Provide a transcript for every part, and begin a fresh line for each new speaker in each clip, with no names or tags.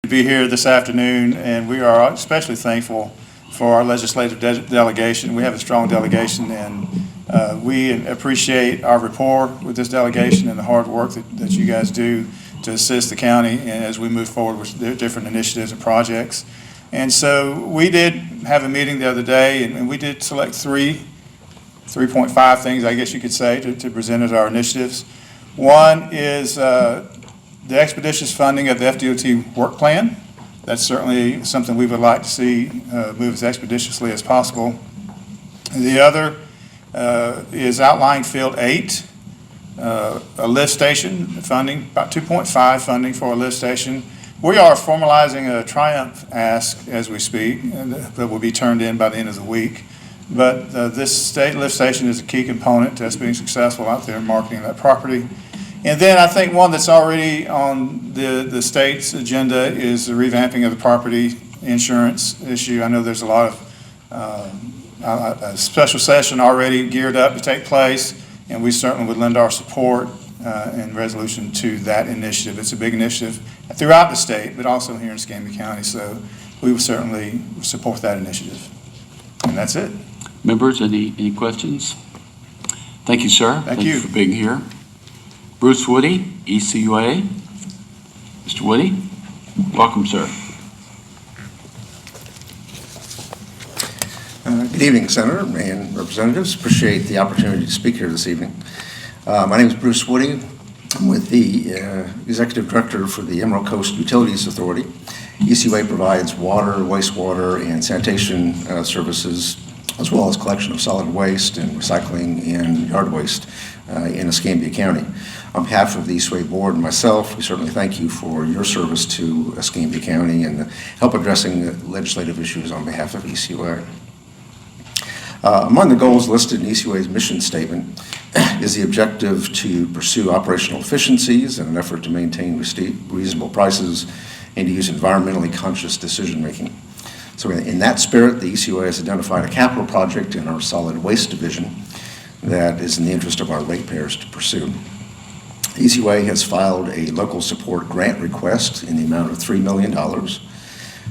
to be here this afternoon, and we are especially thankful for our legislative delegation. We have a strong delegation, and we appreciate our rapport with this delegation and the hard work that you guys do to assist the county as we move forward with different initiatives and projects. And so we did have a meeting the other day, and we did select 3.5 things, I guess you could say, to present as our initiatives. One is the expeditious funding of the FDOT work plan. That's certainly something we would like to see move as expeditiously as possible. The other is outlying Field 8, a lift station funding, about 2.5 funding for a lift station. We are formalizing a Triumph ask as we speak, and that will be turned in by the end of the week. But this state lift station is a key component to us being successful out there marketing that property. And then I think one that's already on the state's agenda is the revamping of the property insurance issue. I know there's a lot of a special session already geared up to take place, and we certainly would lend our support and resolution to that initiative. It's a big initiative throughout the state, but also here in Escambia County, so we will certainly support that initiative. And that's it.
Members, any questions? Thank you, sir.
Thank you
for being here. Bruce Woody, ECUA. Mr. Woody, welcome, sir.
Good evening, Senator and representatives. Appreciate the opportunity to speak here this evening. My name is Bruce Woody. I'm with the Executive Director for the Emerald Coast Utilities Authority. ECUA provides water, wastewater, and sanitation services, as well as collection of solid waste and recycling and yard waste in Escambia County. On behalf of the ECUA board and myself, we certainly thank you for your service to Escambia County and help addressing the legislative issues on behalf of ECUA. Among the goals listed in ECUA's mission statement is the objective to pursue operational efficiencies in an effort to maintain reasonable prices and to use environmentally conscious decision making. So in that spirit, the ECUA has identified a capital project in our solid waste division that is in the interest of our ratepayers to pursue. ECUA has filed a local support grant request in the amount of $3 million,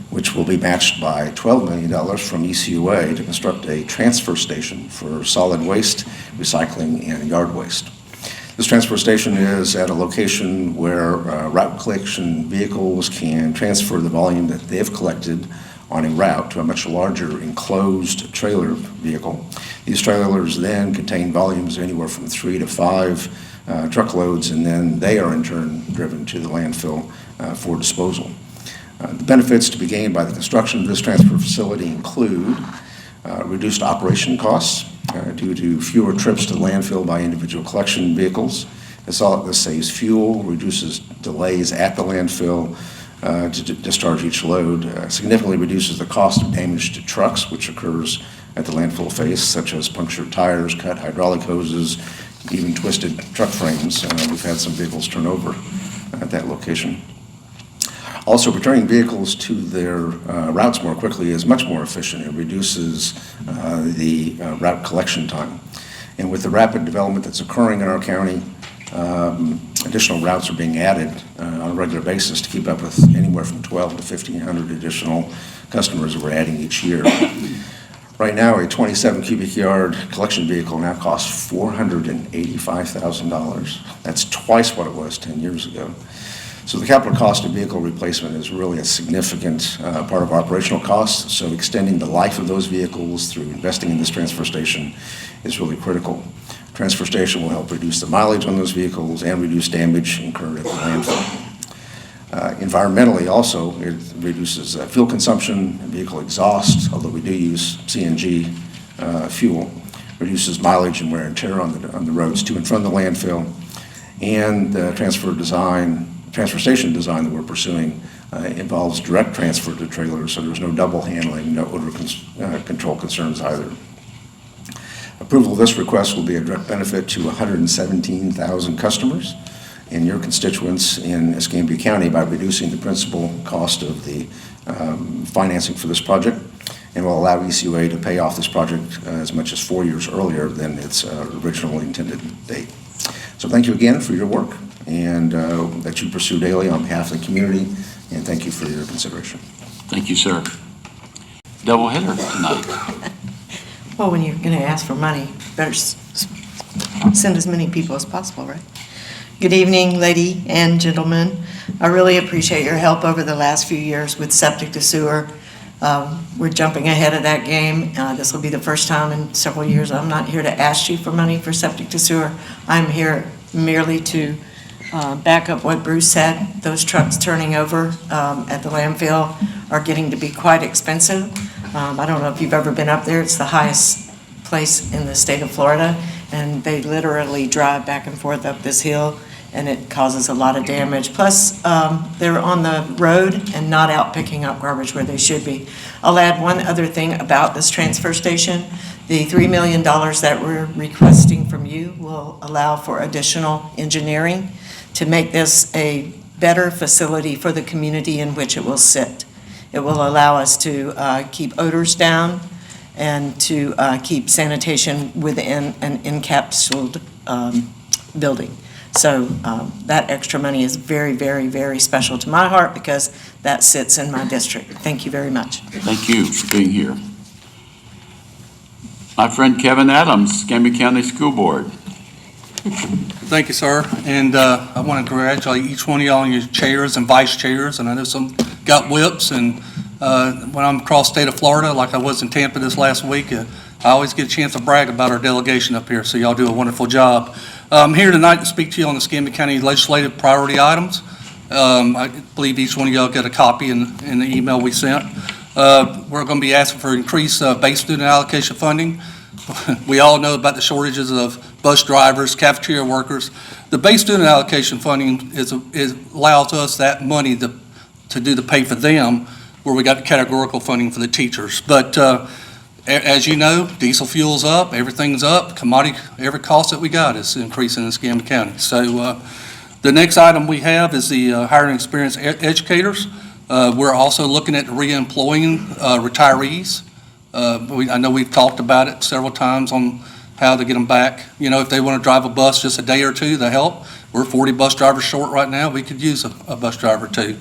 which will be matched by $12 million from ECUA to construct a transfer station for solid waste, recycling, and yard waste. This transfer station is at a location where route collection vehicles can transfer the volume that they've collected on a route to a much larger enclosed trailer vehicle. These trailers then contain volumes anywhere from 3 to 5 truckloads, and then they are in turn driven to the landfill for disposal. The benefits to be gained by the construction of this transfer facility include reduced operation costs due to fewer trips to the landfill by individual collection vehicles. This saves fuel, reduces delays at the landfill to discharge each load, significantly reduces the cost of damage to trucks, which occurs at the landfill face, such as punctured tires, cut hydraulic hoses, even twisted truck frames. We've had some vehicles turn over at that location. Also, returning vehicles to their routes more quickly is much more efficient. It reduces the route collection time. And with the rapid development that's occurring in our county, additional routes are being added on a regular basis to keep up with anywhere from 12 to 1,500 additional customers that we're adding each year. Right now, a 27 cubic yard collection vehicle now costs $485,000. That's twice what it was 10 years ago. So the capital cost of vehicle replacement is really a significant part of operational costs. So extending the life of those vehicles through investing in this transfer station is really critical. Transfer station will help reduce the mileage on those vehicles and reduce damage incurred at the landfill. Environmentally also, it reduces fuel consumption and vehicle exhaust, although we do use CNG fuel, reduces mileage and wear and tear on the roads to and from the landfill, and the transfer station design that we're pursuing involves direct transfer to trailers, so there's no double handling, no odor control concerns either. Approval of this request will be a direct benefit to 117,000 customers and your constituents in Escambia County by reducing the principal cost of the financing for this project, and will allow ECUA to pay off this project as much as 4 years earlier than its originally intended date. So thank you again for your work and that you pursue daily on behalf of the community And thank you for your consideration.
Thank you, sir. Doubleheader tonight.
Well, when you're going to ask for money, better send as many people as possible, right? Good evening, lady and gentlemen. I really appreciate your help over the last few years with septic to sewer. We're jumping ahead of that game. This will be the first time in several years I'm not here to ask you for money for septic to sewer. I'm here merely to back up what Bruce said. Those trucks turning over at the landfill are getting to be quite expensive. I don't know if you've ever been up there. It's the highest place in the state of Florida, and they literally drive back and forth up this hill, and it causes a lot of damage. Plus, they're on the road and not out picking up garbage where they should be. I'll add one other thing about this transfer station. The $3 million that we're requesting from you will allow for additional engineering to make this a better facility for the community in which it will sit. It will allow us to keep odors down and to keep sanitation within an encapsulated building. So that extra money is very, very, very special to my heart because that sits in my district. Thank you very much.
Thank you for being here. My friend Kevin Adams, Escambia County School Board.
Thank you, sir. And I want to congratulate each one of y'all on your chairs and vice chairs. And I know some got whips. And when I'm across the state of Florida, like I was in Tampa this last week, I always get a chance to brag about our delegation up here. So y'all do a wonderful job. I'm here tonight to speak to you on the Escambia County legislative priority items. I believe each one of y'all got a copy in the email we sent. We're going to be asking for increased base student allocation funding. We all know about the shortages of bus drivers, cafeteria workers. The base student allocation funding allows us that money to do the pay for them, where we got the categorical funding for the teachers. But as you know, diesel fuel's up, everything's up, commodity, every cost that we got is increasing in Escambia County. So the next item we have is the hiring experienced educators. We're also looking at re-employing retirees. I know we've talked about it several times on how to get them back. You know, if they want to drive a bus just a day or two to help, we're 40 bus drivers short right now. We could use a bus driver too.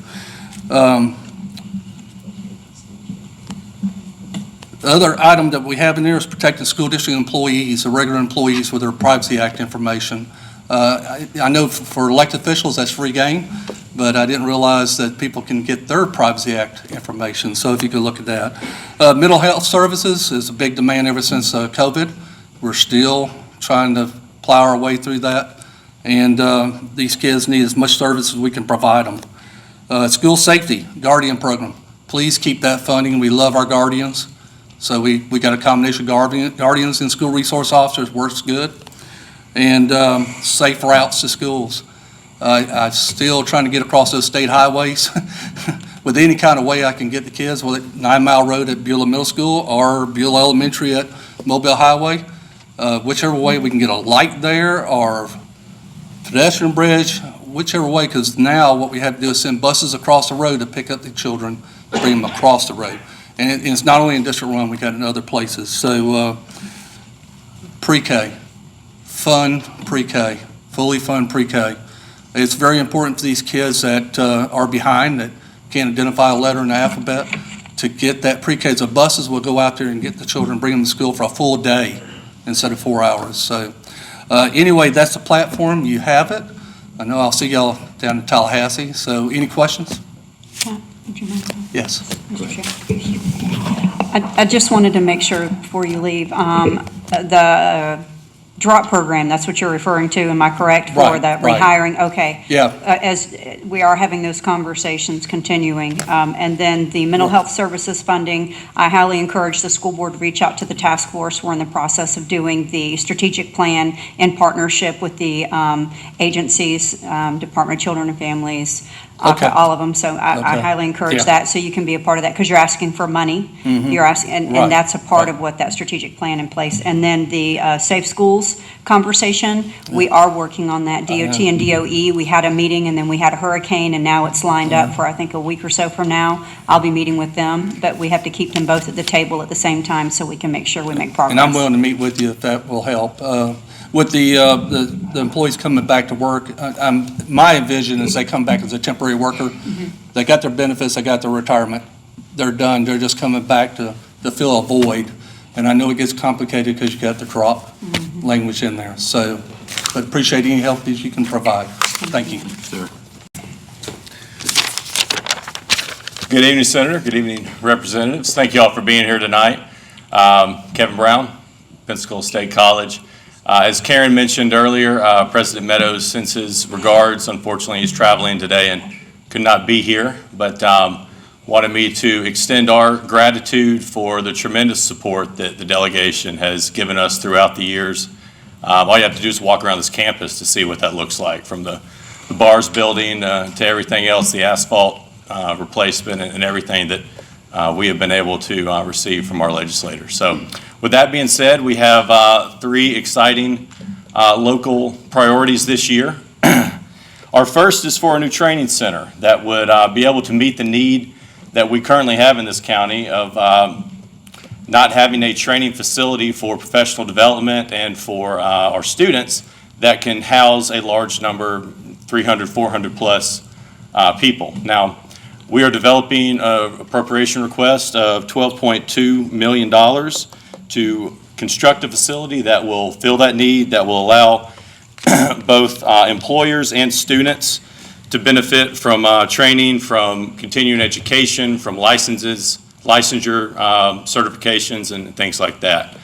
The other item that we have in there is protecting school district employees, the regular employees with their Privacy Act information. I know for elected officials that's free game, but I didn't realize that people can get their Privacy Act information, so if you could look at that. Mental health services is a big demand ever since COVID. We're still trying to plow our way through that, and these kids need as much service as we can provide them. School safety, guardian program. Please keep that funding. We love our guardians. So we got a combination of guardians and school resource officers, works good. And safe routes to schools. I'm still trying to get across those state highways with any kind of way I can get the kids, whether 9 Mile Road at Beulah Middle School or Beulah Elementary at Mobile Highway. Whichever way we can get a light there or pedestrian bridge, whichever way, because now what we have to do is send buses across the road to pick up the children, to bring them across the road. And it's not only in District 1, we got it in other places. So pre-K, fun pre-K, fully fun pre-K. It's very important to these kids that are behind, that can't identify a letter in the alphabet, to get that pre-K. So buses will go out there and get the children, bring them to school for a full day instead of 4 hours. So anyway, that's the platform. You have it. I know I'll see y'all down in Tallahassee. So any questions?
Would you mind?
Yes.
I just wanted to make sure before you leave, the drop program, that's what you're referring to, am I correct? For
Right,
the
right.
rehiring, okay.
Yeah.
As we are having those conversations continuing. And then the mental health services funding, I highly encourage the school board to reach out to the task force. We're in the process of doing the strategic plan in partnership with the agencies, Department of Children and Families,
Okay.
all of them. So I
Okay.
highly encourage
Yeah.
that, so you can be a part of that, because you're asking for money. You're asking,
Right.
and that's a part
Right.
of what that strategic plan in place. And then the safe schools conversation, we are working on that. DOT and DOE, we had a meeting, and then we had a hurricane, and now it's lined up for, I think, a week or so from now. I'll be meeting with them, but we have to keep them both at the table at the same time so we can make sure we make progress.
And I'm willing to meet with you if that will help. With the the employees coming back to work, my vision is they come back as a temporary worker. They got their benefits, they got their retirement, they're done. They're just coming back to fill a void. And I know it gets complicated because you got the drop language in there. So, but appreciate any help that you can provide. Thank you.
Sir.
Good evening, Senator. Good evening, Representatives. Thank you all for being here tonight. Kevin Brown, Pensacola State College. As Karen mentioned earlier, President Meadows sends his regards. Unfortunately, he's traveling today and could not be here, but wanted me to extend our gratitude for the tremendous support that the delegation has given us throughout the years. All you have to do is walk around this campus to see what that looks like, from the bars building to everything else, the asphalt replacement and everything that we have been able to receive from our legislators. So with that being said, we have 3 exciting local priorities this year. Our first is for a new training center that would be able to meet the need that we currently have in this county of not having a training facility for professional development and for our students that can house a large number, 300, 400 plus people. Now, we are developing an appropriation request of $12.2 million to construct a facility that will fill that need, that will allow both employers and students to benefit from training, from continuing education, from licensure certifications, and things like that.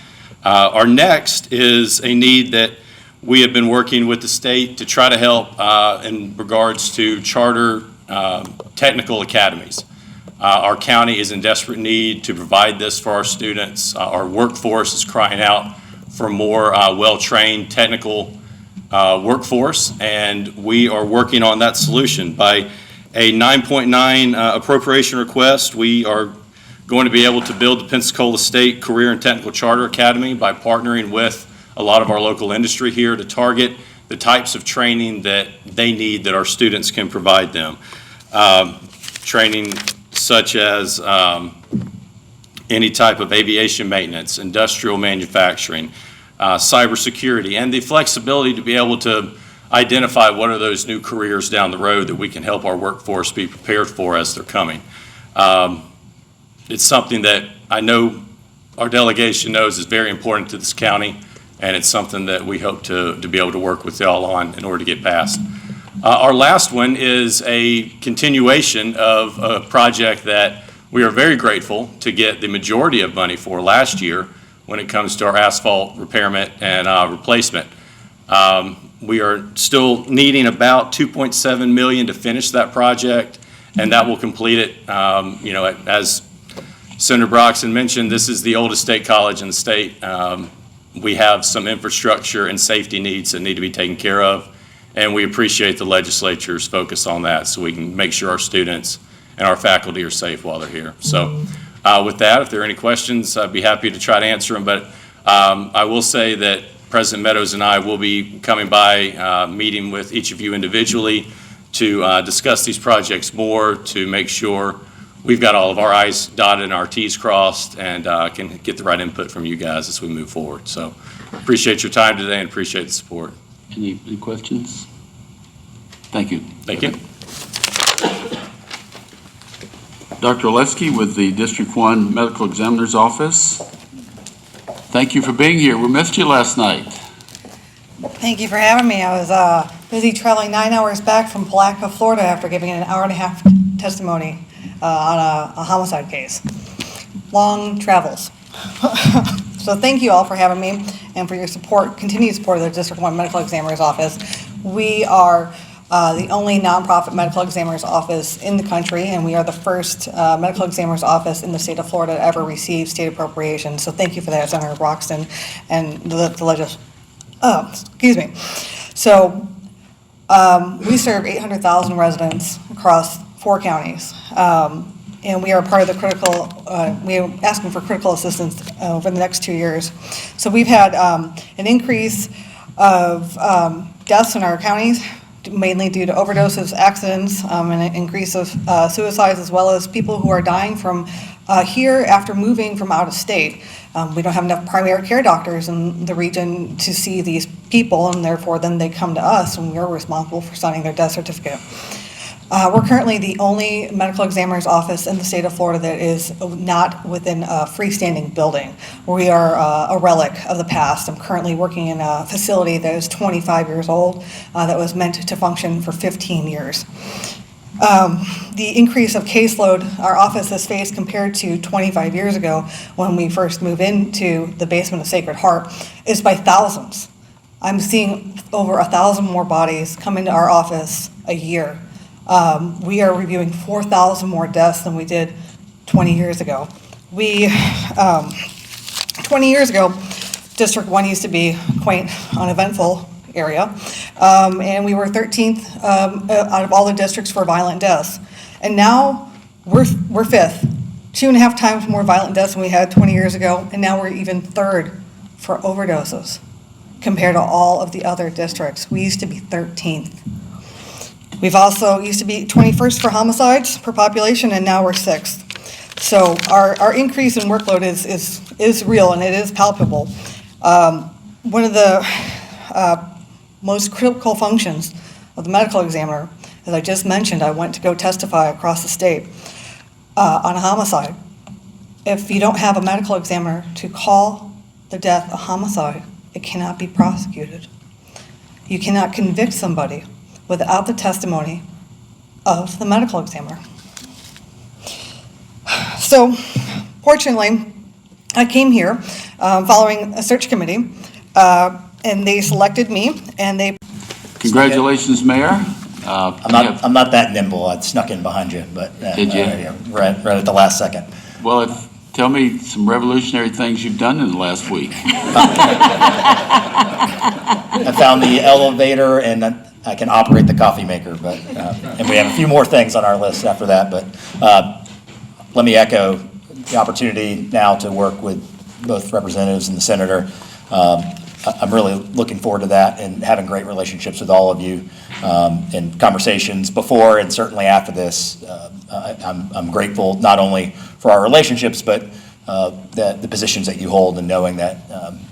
Our next is a need that we have been working with the state to try to help in regards to charter technical academies. Our county is in desperate need to provide this for our students. Our workforce is crying out for more well-trained technical workforce, and we are working on that solution. By a 9.9 appropriation request, we are going to be able to build the Pensacola State Career and Technical Charter Academy by partnering with a lot of our local industry here to target the types of training that they need that our students can provide them. Training such as any type of aviation maintenance, industrial manufacturing, cybersecurity, and the flexibility to be able to identify what are those new careers down the road that we can help our workforce be prepared for as they're coming. It's something that I know our delegation knows is very important to this county, and it's something that we hope to be able to work with y'all on in order to get passed. Our last one is a continuation of a project that we are very grateful to get the majority of money for last year when it comes to our asphalt repairment and replacement. We are still needing about $2.7 million to finish that project, and that will complete it. As Senator Broxson mentioned, this is the oldest state college in the state. We have some infrastructure and safety needs that need to be taken care of, and we appreciate the legislature's focus on that so we can make sure our students and our faculty are safe while they're here. So with that, if there are any questions, I'd be happy to try to answer them, but I will say that President Meadows and I will be coming by, meeting with each of you individually to discuss these projects more, to make sure we've got all of our I's dotted and our T's crossed, and can get the right input from you guys as we move forward. So appreciate your time today and appreciate the support.
Any questions? Thank you.
Thank you.
Dr. Oleski with the District 1 Medical Examiner's Office. Thank you for being here. We missed you last night.
Thank you for having me. I was busy traveling 9 hours back from Palatka, Florida after giving an hour-and-a-half testimony on a homicide case. Long travels. So thank you all for having me and for your support, continued support of the District 1 Medical Examiner's Office. We are the only nonprofit medical examiner's office in the country, and we are the first medical examiner's office in the state of Florida to ever receive state appropriation. So thank you for that, Senator Broxson and the excuse me. So we serve 800,000 residents across 4 counties. And we are part of the critical, we are asking for critical assistance over the next 2 years. So we've had an increase of deaths in our counties mainly due to overdoses, accidents, and an increase of suicides, as well as people who are dying from here after moving from out of state. We don't have enough primary care doctors in the region to see these people, and therefore then they come to us, and we're responsible for signing their death certificate. We're currently the only medical examiner's office in the state of Florida that is not within a freestanding building. We are a relic of the past. I'm currently working in a facility that is 25 years old that was meant to function for 15 years. The increase of caseload our office has faced compared to 25 years ago when we first moved into the basement of Sacred Heart is by thousands. I'm seeing over 1,000 more bodies come into our office a year. We are reviewing 4,000 more deaths than we did 20 years ago. 20 years ago, District 1 used to be quaint, uneventful area, and we were 13th out of all the districts for violent deaths. And now we're 5th, 2.5 times more violent deaths than we had 20 years ago, and now we're even 3rd for overdoses compared to all of the other districts. We used to be 13th. We've also used to be 21st for homicides per population, and now we're 6th. So our increase in workload is real, and it is palpable. One of the most critical functions of the medical examiner, as I just mentioned, I went to go testify across the state on a homicide. If you don't have a medical examiner to call the death a homicide, it cannot be prosecuted. You cannot convict somebody without the testimony of the medical examiner. So, fortunately, I came here following a search committee, and they selected me, and they...
Congratulations, Mayor.
I'm not that nimble. I snuck in behind you, but
Did you?
Yeah, right at the last second.
Well, tell me some revolutionary things you've done in the last week.
I found the elevator, and I can operate the coffee maker, but and we have a few more things on our list after that. But let me echo the opportunity now to work with both representatives and the senator. I'm really looking forward to that and having great relationships with all of you in conversations before and certainly after this. I'm grateful not only for our relationships, but the positions that you hold, and knowing that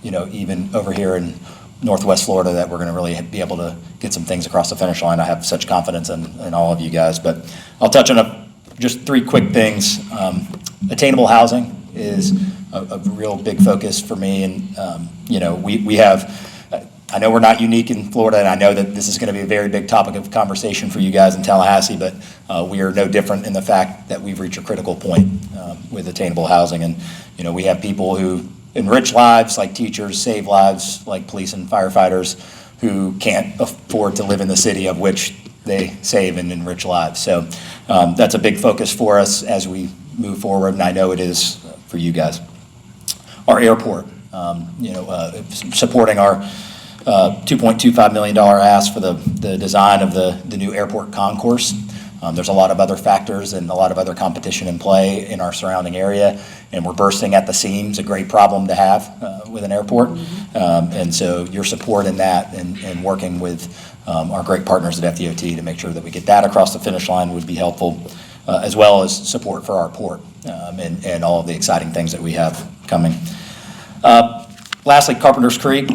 even over here in Northwest Florida, that we're going to really be able to get some things across the finish line. I have such confidence in all of you guys. But I'll touch on just 3 quick things. Attainable housing is a real big focus for me, and we have. I know we're not unique in Florida, and I know that this is going to be a very big topic of conversation for you guys in Tallahassee, but we are no different in the fact that we've reached a critical point with attainable housing. And we have people who enrich lives, like teachers, save lives, like police and firefighters, who can't afford to live in the city of which they save and enrich lives. So that's a big focus for us as we move forward, and I know it is for you guys. Our airport, supporting our $2.25 million ask for the design of the new airport concourse. There's a lot of other factors and a lot of other competition in play in our surrounding area, and we're bursting at the seams, a great problem to have with an airport. And so your support in that and working with our great partners at FDOT to make sure that we get that across the finish line would be helpful, as well as support for our port and all of the exciting things that we have coming. Lastly, Carpenter's Creek.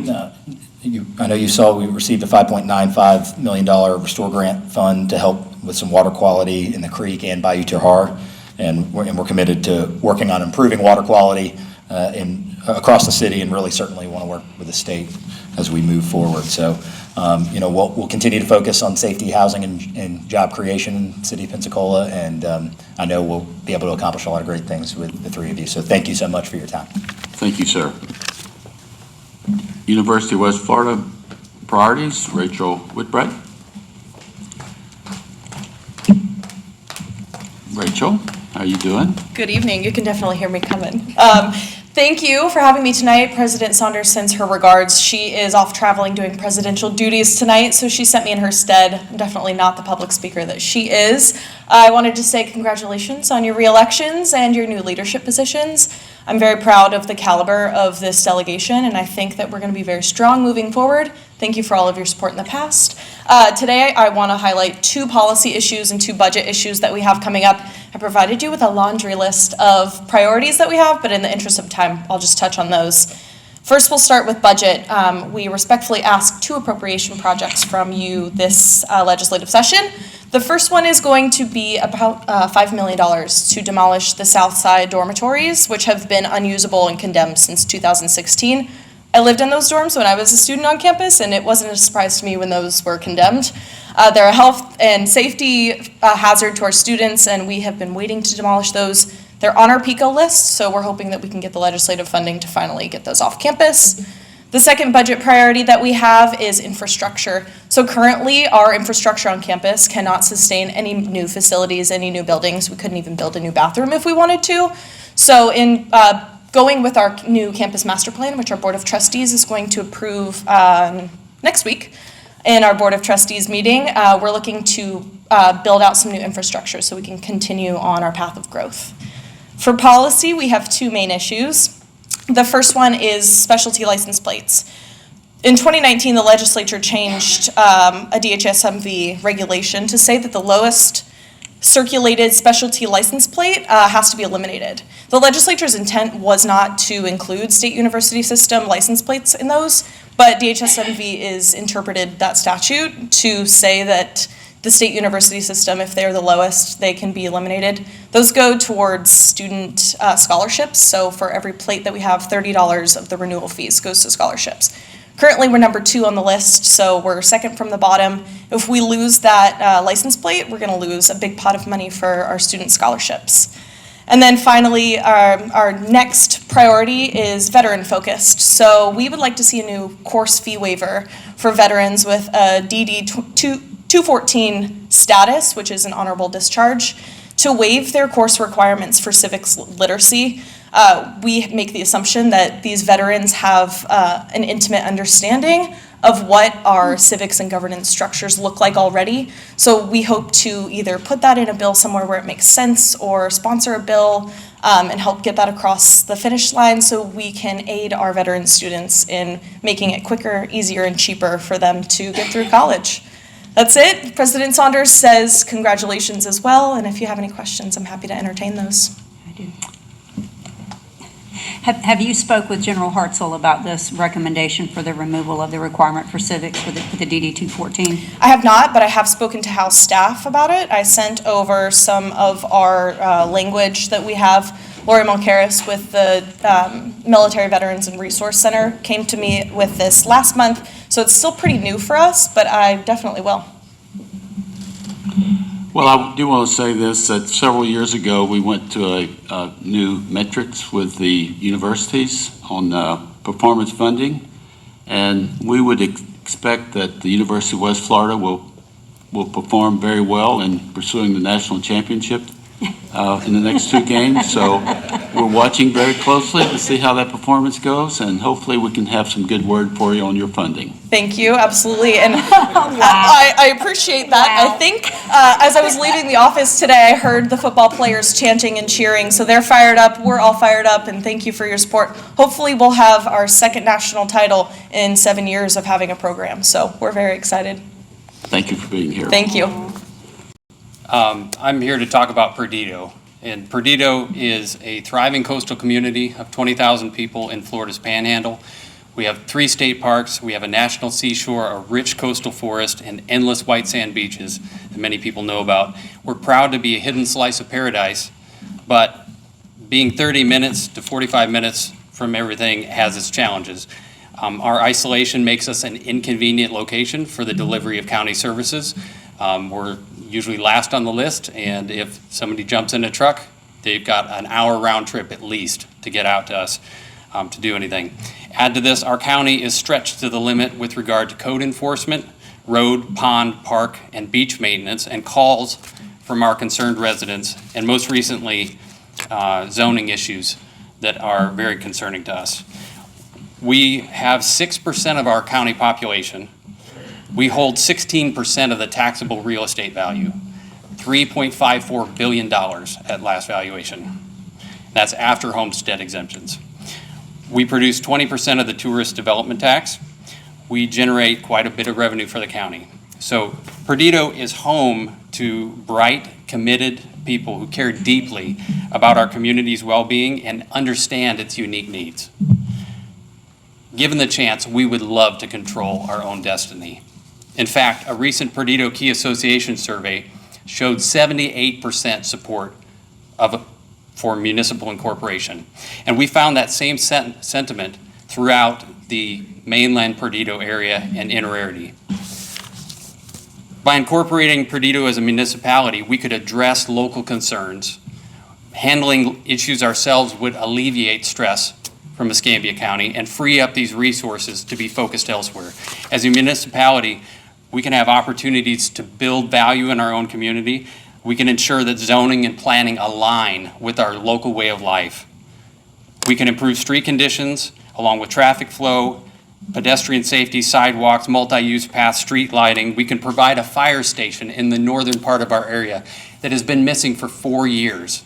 I know you saw we received a $5.95 million Restore Grant fund to help with some water quality in the creek and Bayou Terhar, and we're committed to working on improving water quality across the city, and really certainly want to work with the state as we move forward. So, we'll continue to focus on safety, housing, and job creation in the city of Pensacola, and I know we'll be able to accomplish a lot of great things with the 3 of you. So thank you so much for your time.
Thank you, sir. University of West Florida priorities, Rachel Whitbread. Rachel, how are you doing?
Good evening. You can definitely hear me coming. Thank you for having me tonight. President Saunders sends her regards. She is off traveling doing presidential duties tonight, so she sent me in her stead. I'm definitely not the public speaker that she is. I wanted to say congratulations on your re-elections and your new leadership positions. I'm very proud of the caliber of this delegation, and I think that we're going to be very strong moving forward. Thank you for all of your support in the past. Today, I want to highlight 2 policy issues and 2 budget issues that we have coming up. I provided you with a laundry list of priorities that we have, but in the interest of time, I'll just touch on those. First, we'll start with budget. We respectfully ask 2 appropriation projects from you this legislative session. The first one is going to be about $5 million to demolish the South Side dormitories, which have been unusable and condemned since 2016. I lived in those dorms when I was a student on campus, and it wasn't a surprise to me when those were condemned. They're a health and safety hazard to our students, and we have been waiting to demolish those. They're on our PICO list, so we're hoping that we can get the legislative funding to finally get those off campus. The second budget priority that we have is infrastructure. So currently, our infrastructure on campus cannot sustain any new facilities, any new buildings. We couldn't even build a new bathroom if we wanted to. So in going with our new campus master plan, which our Board of Trustees is going to approve next week in our Board of Trustees meeting, we're looking to build out some new infrastructure so we can continue on our path of growth. For policy, we have 2 main issues. The first one is specialty license plates. In 2019, the legislature changed a DHSMV regulation to say that the lowest circulated specialty license plate has to be eliminated. The legislature's intent was not to include state university system license plates in those, but DHSMV is interpreted that statute to say that the state university system, if they're the lowest, they can be eliminated. Those go towards student scholarships, so for every plate that we have, $30 of the renewal fees goes to scholarships. Currently, we're number 2 on the list, so we're second from the bottom. If we lose that license plate, we're gonna lose a big pot of money for our student scholarships. And then finally, our next priority is veteran-focused. So we would like to see a new course fee waiver for veterans with a DD 214 status, which is an honorable discharge, to waive their course requirements for civics literacy. We make the assumption that these veterans have an intimate understanding of what our civics and governance structures look like already. So we hope to either put that in a bill somewhere where it makes sense or sponsor a bill and help get that across the finish line so we can aid our veteran students in making it quicker, easier, and cheaper for them to get through college. That's it. President Saunders says congratulations as well, and if you have any questions, I'm happy to entertain those.
I do. Have you spoke with General Hartzell about this recommendation for the removal of the requirement for civics for the DD 214?
I have not, but I have spoken to House staff about it. I sent over some of our language that we have. Lori Mulcaris with the Military Veterans and Resource Center came to me with this last month, so it's still pretty new for us, but I definitely will.
Well, I do want to say this, that several years ago, we went to a new metrics with the universities on performance funding, and we would expect that the University of West Florida will perform very well in pursuing the national championship in the next 2 games. So we're watching very closely to see how that performance goes, and hopefully we can have some good word for you on your funding.
Thank you, absolutely, and I appreciate that.
Wow.
I think as I was leaving the office today, I heard the football players chanting and cheering, so they're fired up, we're all fired up, and thank you for your support. Hopefully we'll have our 2nd national title in 7 years of having a program, so we're very excited.
Thank you for being here.
Thank you.
I'm here to talk about Perdido. And Perdido is a thriving coastal community of 20,000 people in Florida's Panhandle. We have 3 state parks, we have a national seashore, a rich coastal forest, and endless white sand beaches that many people know about. We're proud to be a hidden slice of paradise, but being 30 minutes to 45 minutes from everything has its challenges. Our isolation makes us an inconvenient location for the delivery of county services. We're usually last on the list, and if somebody jumps in a truck, they've got an hour round trip at least to get out to us to do anything. Add to this, our county is stretched to the limit with regard to code enforcement, road, pond, park, and beach maintenance, and calls from our concerned residents, and most recently, zoning issues that are very concerning to us. We have 6% of our county population. We hold 16% of the taxable real estate value, $3.54 billion at last valuation. That's after homestead exemptions. We produce 20% of the tourist development tax. we generate quite a bit of revenue for the county. So Perdido is home to bright, committed people who care deeply about our community's well-being and understand its unique needs. Given the chance, we would love to control our own destiny. In fact, a recent Perdido Key Association survey showed 78% support for municipal incorporation. And we found that same sentiment throughout the mainland Perdido area and Andrade. By incorporating Perdido as a municipality, we could address local concerns. Handling issues ourselves would alleviate stress from Escambia County and free up these resources to be focused elsewhere. As a municipality, we can have opportunities to build value in our own community. We can ensure that zoning and planning align with our local way of life. We can improve street conditions along with traffic flow, pedestrian safety, sidewalks, multi-use paths, street lighting. We can provide a fire station in the northern part of our area that has been missing for 4 years.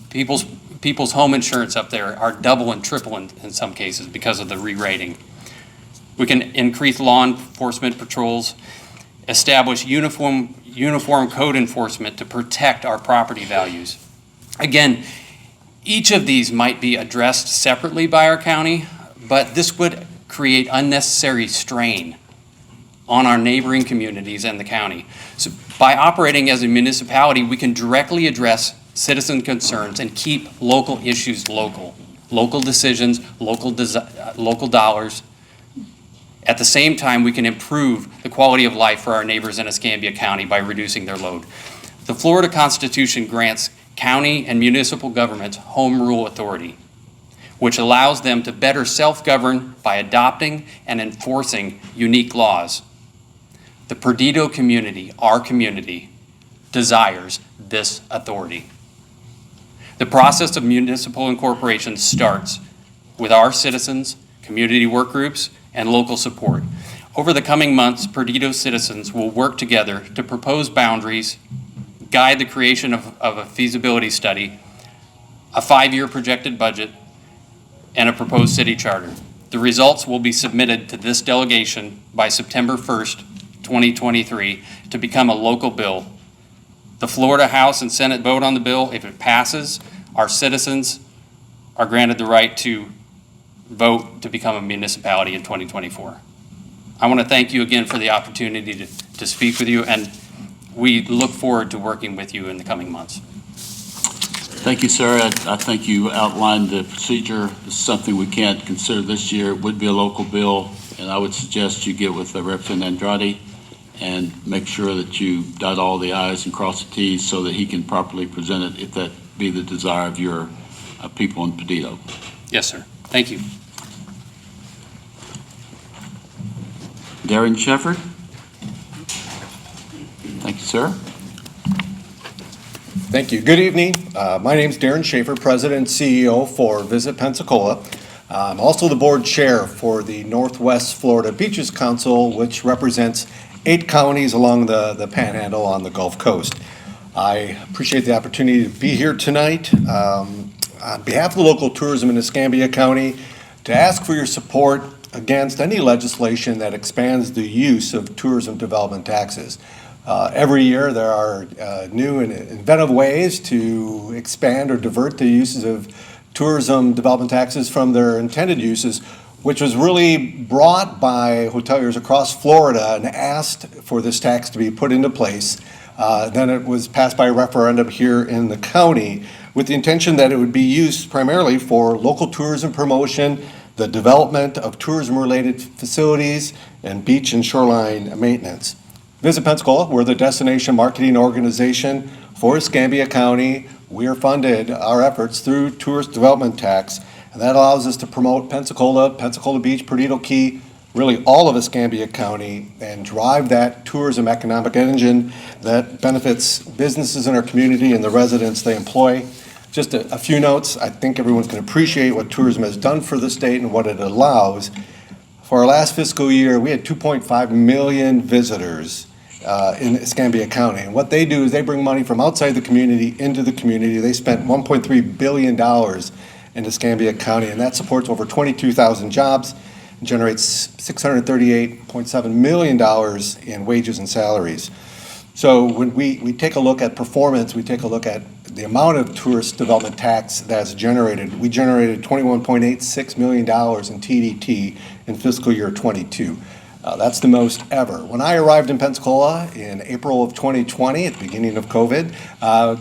People's home insurance up there are double and triple in some cases because of the re-rating. We can increase law enforcement patrols, establish uniform code enforcement to protect our property values. Again, each of these might be addressed separately by our county, but this would create unnecessary strain on our neighboring communities and the county. So by operating as a municipality, we can directly address citizen concerns and keep local issues local. Local decisions, local dollars. At the same time, we can improve the quality of life for our neighbors in Escambia County by reducing their load. The Florida Constitution grants county and municipal governments home rule authority, which allows them to better self-govern by adopting and enforcing unique laws. The Perdido community, our community, desires this authority. The process of municipal incorporation starts with our citizens, community work groups, and local support. Over the coming months, Perdido citizens will work together to propose boundaries, guide the creation of a feasibility study, a 5-year projected budget, and a proposed city charter. The results will be submitted to this delegation by September 1st, 2023 to become a local bill. The Florida House and Senate vote on the bill. If it passes, our citizens are granted the right to vote to become a municipality in 2024. I want to thank you again for the opportunity to speak with you, and we look forward to working with you in the coming months.
Thank you, sir. I think you outlined the procedure. It's something we can't consider this year. It would be a local bill, and I would suggest you get with Representative Andrade and make sure that you dot all the i's and cross the t's so that he can properly present it, if that be the desire of your people in Perdido.
Yes, sir. Thank you.
Darren Shepard. Thank you, sir.
Thank you. Good evening. My name is Darren Schaefer, President and CEO for Visit Pensacola. I'm also the board chair for the Northwest Florida Beaches Council, which represents 8 counties along the Panhandle on the Gulf Coast. I appreciate the opportunity to be here tonight on behalf of the local tourism in Escambia County to ask for your support against any legislation that expands the use of tourism development taxes. Every year there are new and inventive ways to expand or divert the uses of tourism development taxes from their intended uses, which was really brought by hoteliers across Florida and asked for this tax to be put into place. Then it was passed by a referendum here in the county with the intention that it would be used primarily for local tourism promotion, the development of tourism-related facilities, and beach and shoreline maintenance. Visit Pensacola, we're the destination marketing organization for Escambia County. We are funded our efforts through tourist development tax, and that allows us to promote Pensacola, Pensacola Beach, Perdido Key, really all of Escambia County, and drive that tourism economic engine that benefits businesses in our community and the residents they employ. Just a few notes. I think everyone can appreciate what tourism has done for the state and what it allows. For our last fiscal year, we had 2.5 million visitors in Escambia County. And what they do is they bring money from outside the community into the community. They spent $1.3 billion in Escambia County, and that supports over 22,000 jobs. generates $638.7 million in wages and salaries. So when we take a look at performance, we take a look at the amount of tourist development tax that's generated. We generated $21.86 million in TDT in fiscal year '22. That's the most ever. When I arrived in Pensacola in April of 2020, at the beginning of COVID,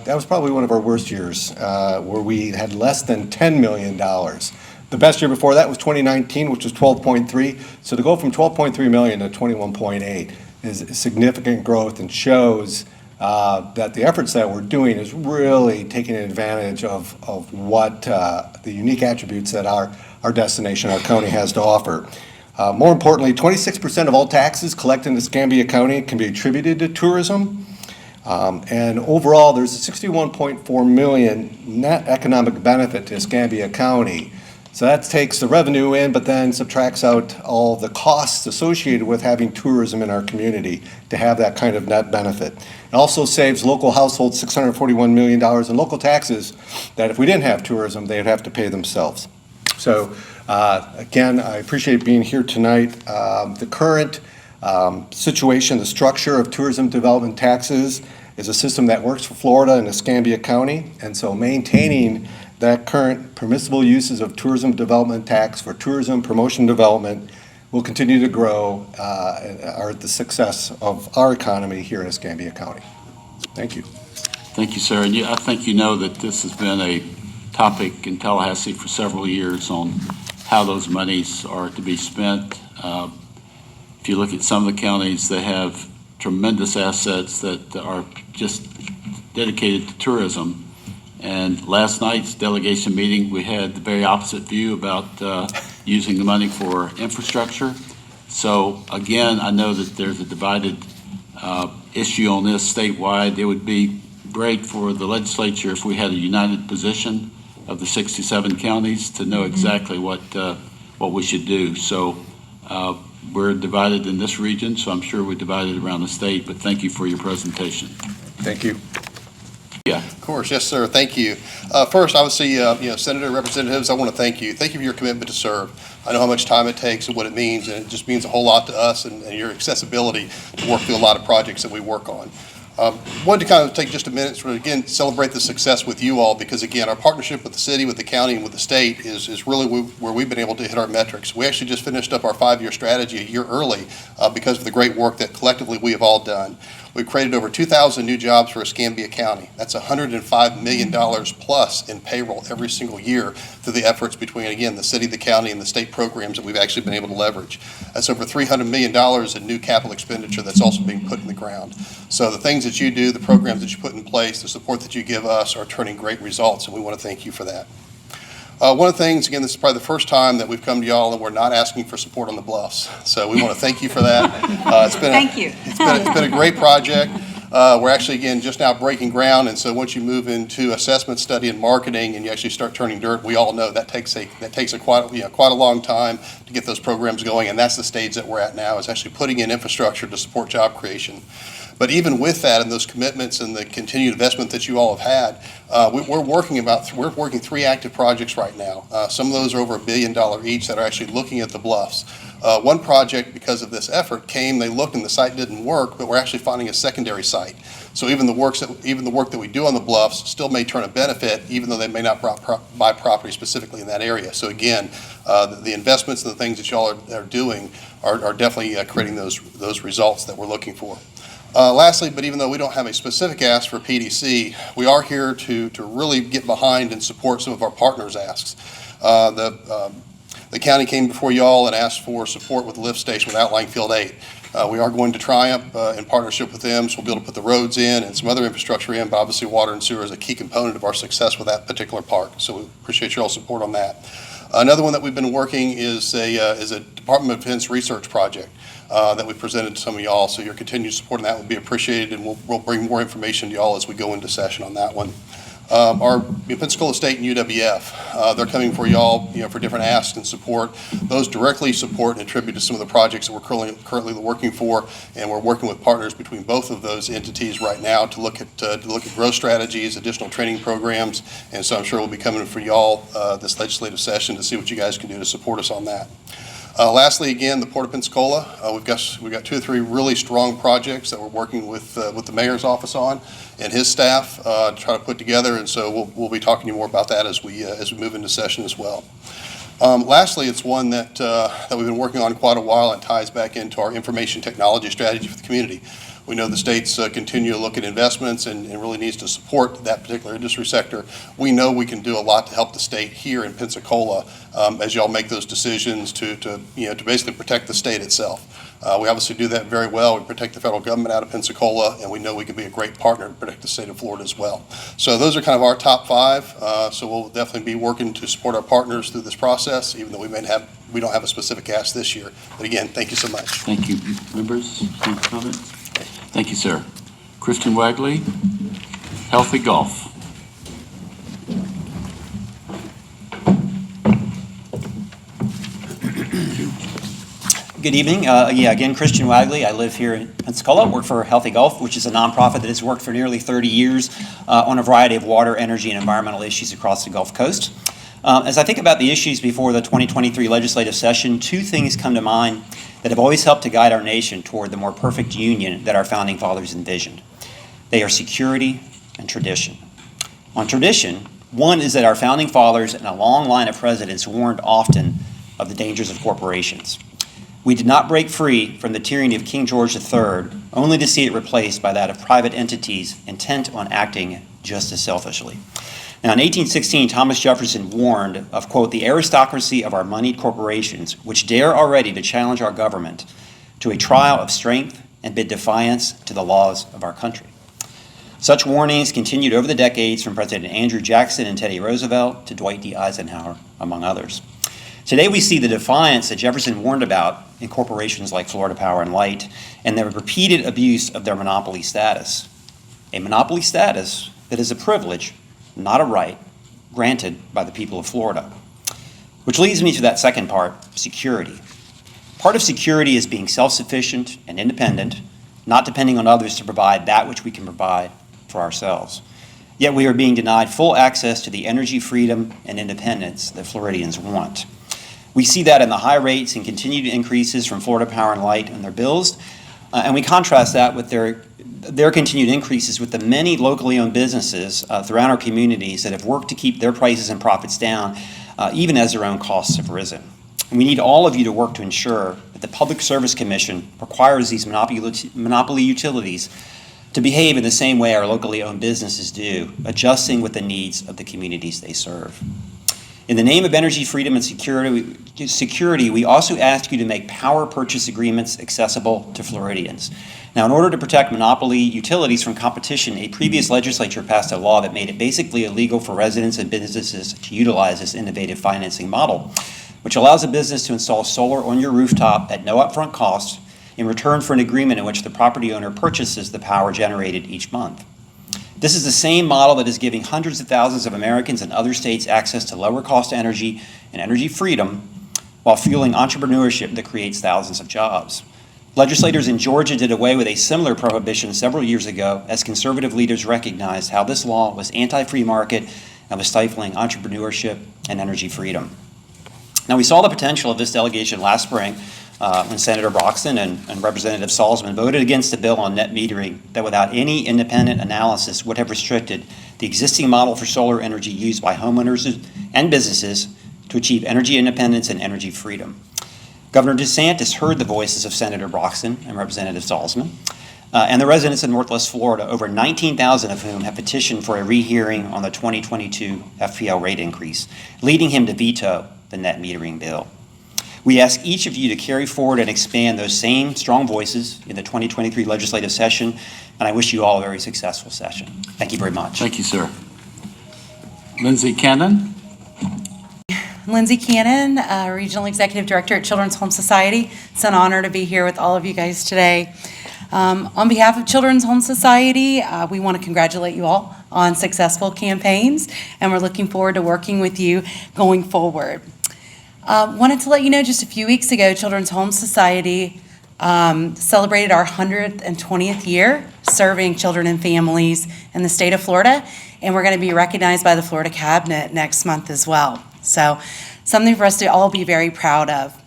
that was probably one of our worst years, where we had less than $10 million. The best year before that was 2019, which was 12.3. So to go from 12.3 million to 21.8 is significant growth, and shows that the efforts that we're doing is really taking advantage of what the unique attributes that our destination, our county has to offer. More importantly, 26% of all taxes collected in Escambia County can be attributed to tourism. And overall, there's a $61.4 million net economic benefit to Escambia County. So that takes the revenue in, but then subtracts out all the costs associated with having tourism in our community to have that kind of net benefit. It also saves local households $641 million in local taxes that if we didn't have tourism, they'd have to pay themselves. So again, I appreciate being here tonight. The current situation, the structure of tourism development taxes is a system that works for Florida and Escambia County, and so maintaining that current permissible uses of tourism development tax for tourism promotion development will continue to grow are the success of our economy here in Escambia County. Thank you.
Thank you, sir. And I think you know that this has been a topic in Tallahassee for several years on how those monies are to be spent. If you look at some of the counties, they have tremendous assets that are just dedicated to tourism. And last night's delegation meeting, we had the very opposite view about using the money for infrastructure. So again, I know that there's a divided issue on this statewide. It would be great for the legislature if we had a united position of the 67 counties to know exactly what we should do. So we're divided in this region, so I'm sure we're divided around the state, but thank you for your presentation.
Thank you.
Yeah.
Of course, yes, sir. Thank you. First, obviously, Senator, representatives, I want to thank you. Thank you for your commitment to serve. I know how much time it takes and what it means, and it just means a whole lot to us and your accessibility to work through a lot of projects that we work on. Wanted to kind of take just a minute to, again, celebrate the success with you all, because, again, our partnership with the city, with the county, and with the state is really where we've been able to hit our metrics. We actually just finished up our 5-year strategy a year early because of the great work that collectively we have all done. We've created over 2,000 new jobs for Escambia County. That's $105 million plus in payroll every single year through the efforts between, again, the city, the county, and the state programs that we've actually been able to leverage. That's over $300 million in new capital expenditure that's also being put in the ground. So the things that you do, the programs that you put in place, the support that you give us are turning great results, and we want to thank you for that. One of the things, again, this is probably the first time that we've come to y'all and we're not asking for support on the bluffs. So we want to thank you for that.
Thank you.
It's been a great project. We're actually, again, just now breaking ground, and so once you move into assessment, study, and marketing, and you actually start turning dirt, we all know that takes quite a long time to get those programs going, and that's the stage that we're at now, is actually putting in infrastructure to support job creation. But even with that and those commitments and the continued investment that you all have had, we're working 3 active projects right now. Some of those are over $1 billion each that are actually looking at the bluffs. One project, because of this effort, they looked and the site didn't work, but we're actually finding a secondary site. So even the work that we do on the bluffs still may turn a benefit, even though they may not buy property specifically in that area. So again, the investments and the things that y'all are doing are definitely creating those results that we're looking for. Lastly, but even though we don't have a specific ask for PDC, we are here to really get behind and support some of our partners' asks. The county came before y'all and asked for support with the lift station with Outlying Field 8. We are going to Triumph in partnership with them, so we'll be able to put the roads in and some other infrastructure in, but obviously water and sewer is a key component of our success with that particular park. So we appreciate y'all's support on that. Another one that we've been working is a Department of Defense research project that we presented to some of y'all. So your continued support on that would be appreciated, and we'll bring more information to y'all as we go into session on that one. Our Pensacola State and UWF, they're coming for y'all, for different asks and support. Those directly support and attribute to some of the projects that we're currently working for, and we're working with partners between both of those entities right now to look at growth strategies, additional training programs, and so I'm sure we'll be coming for y'all this legislative session to see what you guys can do to support us on that. Lastly, again, the Port of Pensacola. We've got 2 or 3 really strong projects that we're working with the mayor's office on and his staff to try to put together, and so we'll be talking to you more about that as we move into session as well. Lastly, it's one that we've been working on quite a while and ties back into our information technology strategy for the community. We know the state's continue to look at investments and really needs to support that particular industry sector. We know we can do a lot to help the state here in Pensacola as y'all make those decisions to basically protect the state itself. We obviously do that very well. We protect the federal government out of Pensacola, and we know we can be a great partner to protect the state of Florida as well. So those are kind of our top 5. So we'll definitely be working to support our partners through this process, even though we don't have a specific ask this year. But again, thank you so much.
Thank you. Members, any comments? Thank you, sir. Christian Wagley, Healthy Golf.
Good evening. Again, Christian Wagley. I live here in Pensacola, work for Healthy Golf, which is a nonprofit that has worked for nearly 30 years on a variety of water, energy, and environmental issues across the Gulf Coast. As I think about the issues before the 2023 legislative session, 2 things come to mind that have always helped to guide our nation toward the more perfect union that our founding fathers envisioned. They are security and tradition. On tradition, one is that our founding fathers and a long line of presidents warned often of the dangers of corporations. We did not break free from the tyranny of King George III, only to see it replaced by that of private entities intent on acting just as selfishly. Now, in 1816, Thomas Jefferson warned of, quote, the aristocracy of our moneyed corporations, which dare already to challenge our government to a trial of strength and bid defiance to the laws of our country. Such warnings continued over the decades from President Andrew Jackson and Teddy Roosevelt to Dwight D. Eisenhower, among others. Today, we see the defiance that Jefferson warned about in corporations like Florida Power and Light and their repeated abuse of their monopoly status. A monopoly status that is a privilege, not a right, granted by the people of Florida. Which leads me to that second part, security. Part of security is being self-sufficient and independent, not depending on others to provide that which we can provide for ourselves. Yet we are being denied full access to the energy freedom and independence that Floridians want. We see that in the high rates and continued increases from Florida Power and Light and their bills, and we contrast that with their continued increases with the many locally owned businesses throughout our communities that have worked to keep their prices and profits down, even as their own costs have risen. And we need all of you to work to ensure that the Public Service Commission requires these monopoly utilities to behave in the same way our locally owned businesses do, adjusting with the needs of the communities they serve. In the name of energy freedom and security, we also ask you to make power purchase agreements accessible to Floridians. Now, in order to protect monopoly utilities from competition, a previous legislature passed a law that made it basically illegal for residents and businesses to utilize this innovative financing model, which allows a business to install solar on your rooftop at no upfront cost in return for an agreement in which the property owner purchases the power generated each month. This is the same model that is giving hundreds of thousands of Americans in other states access to lower cost energy and energy freedom while fueling entrepreneurship that creates thousands of jobs. Legislators in Georgia did away with a similar prohibition several years ago as conservative leaders recognized how this law was anti-free market and was stifling entrepreneurship and energy freedom. Now, we saw the potential of this delegation last spring when Senator Broxson and Representative Salzman voted against a bill on net metering that without any independent analysis would have restricted the existing model for solar energy used by homeowners and businesses to achieve energy independence and energy freedom. Governor DeSantis heard the voices of Senator Broxson and Representative Salzman, and the residents of Northwest Florida, over 19,000 of whom have petitioned for a rehearing on the 2022 FPL rate increase, leading him to veto the net metering bill. We ask each of you to carry forward and expand those same strong voices in the 2023 legislative session, and I wish you all a very successful session. Thank you very much.
Thank you, sir. Lindsay Cannon.
Lindsay Cannon, Regional Executive Director at Children's Home Society. It's an honor to be here with all of you guys today. On behalf of Children's Home Society, we want to congratulate you all on successful campaigns, and we're looking forward to working with you going forward. Wanted to let you know just a few weeks ago, Children's Home Society celebrated our 120th year serving children and families in the state of Florida, and we're going to be recognized by the Florida Cabinet next month as well. So something for us to all be very proud of.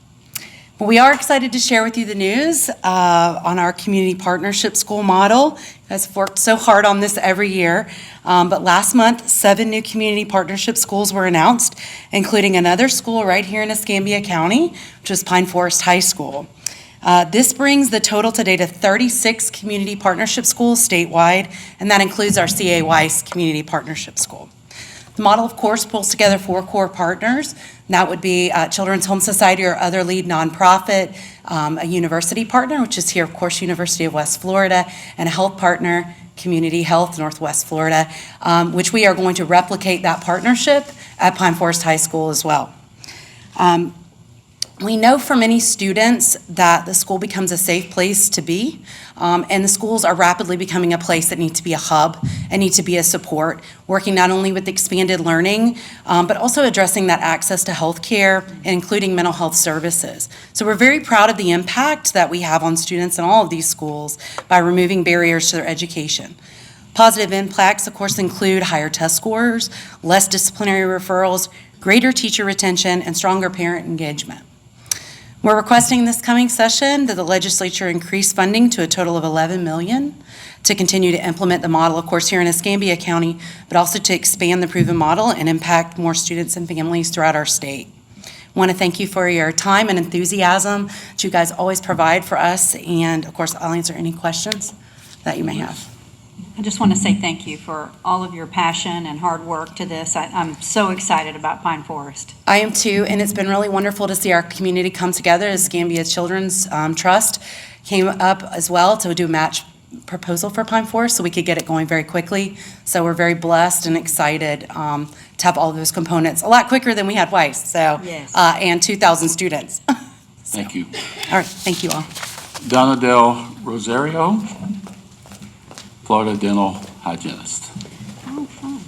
Well, we are excited to share with you the news on our community partnership school model. You guys have worked so hard on this every year, but last month, 7 new community partnership schools were announced, including another school right here in Escambia County, which is Pine Forest High School. This brings the total today to 36 community partnership schools statewide, and that includes our C.A. Weiss Community Partnership School. The model, of course, pulls together 4 core partners. And that would be Children's Home Society or other lead nonprofit, a university partner, which is here, of course, University of West Florida, and a health partner, Community Health Northwest Florida, which we are going to replicate that partnership at Pine Forest High School as well. We know for many students that the school becomes a safe place to be, and the schools are rapidly becoming a place that needs to be a hub and need to be a support, working not only with expanded learning, but also addressing that access to health care, including mental health services. So we're very proud of the impact that we have on students in all of these schools by removing barriers to their education. Positive impacts, of course, include higher test scores, less disciplinary referrals, greater teacher retention, and stronger parent engagement. We're requesting this coming session that the legislature increase funding to a total of $11 million to continue to implement the model, of course, here in Escambia County, but also to expand the proven model and impact more students and families throughout our state. I want to thank you for your time and enthusiasm that you guys always provide for us, and of course, I'll answer any questions that you may have.
I just want to say thank you for all of your passion and hard work to this. I'm so excited about Pine Forest.
I am too, and it's been really wonderful to see our community come together. Escambia Children's Trust came up as well to do a match proposal for Pine Forest so we could get it going very quickly. So we're very blessed and excited to have all of those components a lot quicker than we had Weiss. So,
yes.
And 2,000 students.
Thank you.
All right, thank you all.
Donna Del Rosario, Florida dental hygienist.
Oh, fun.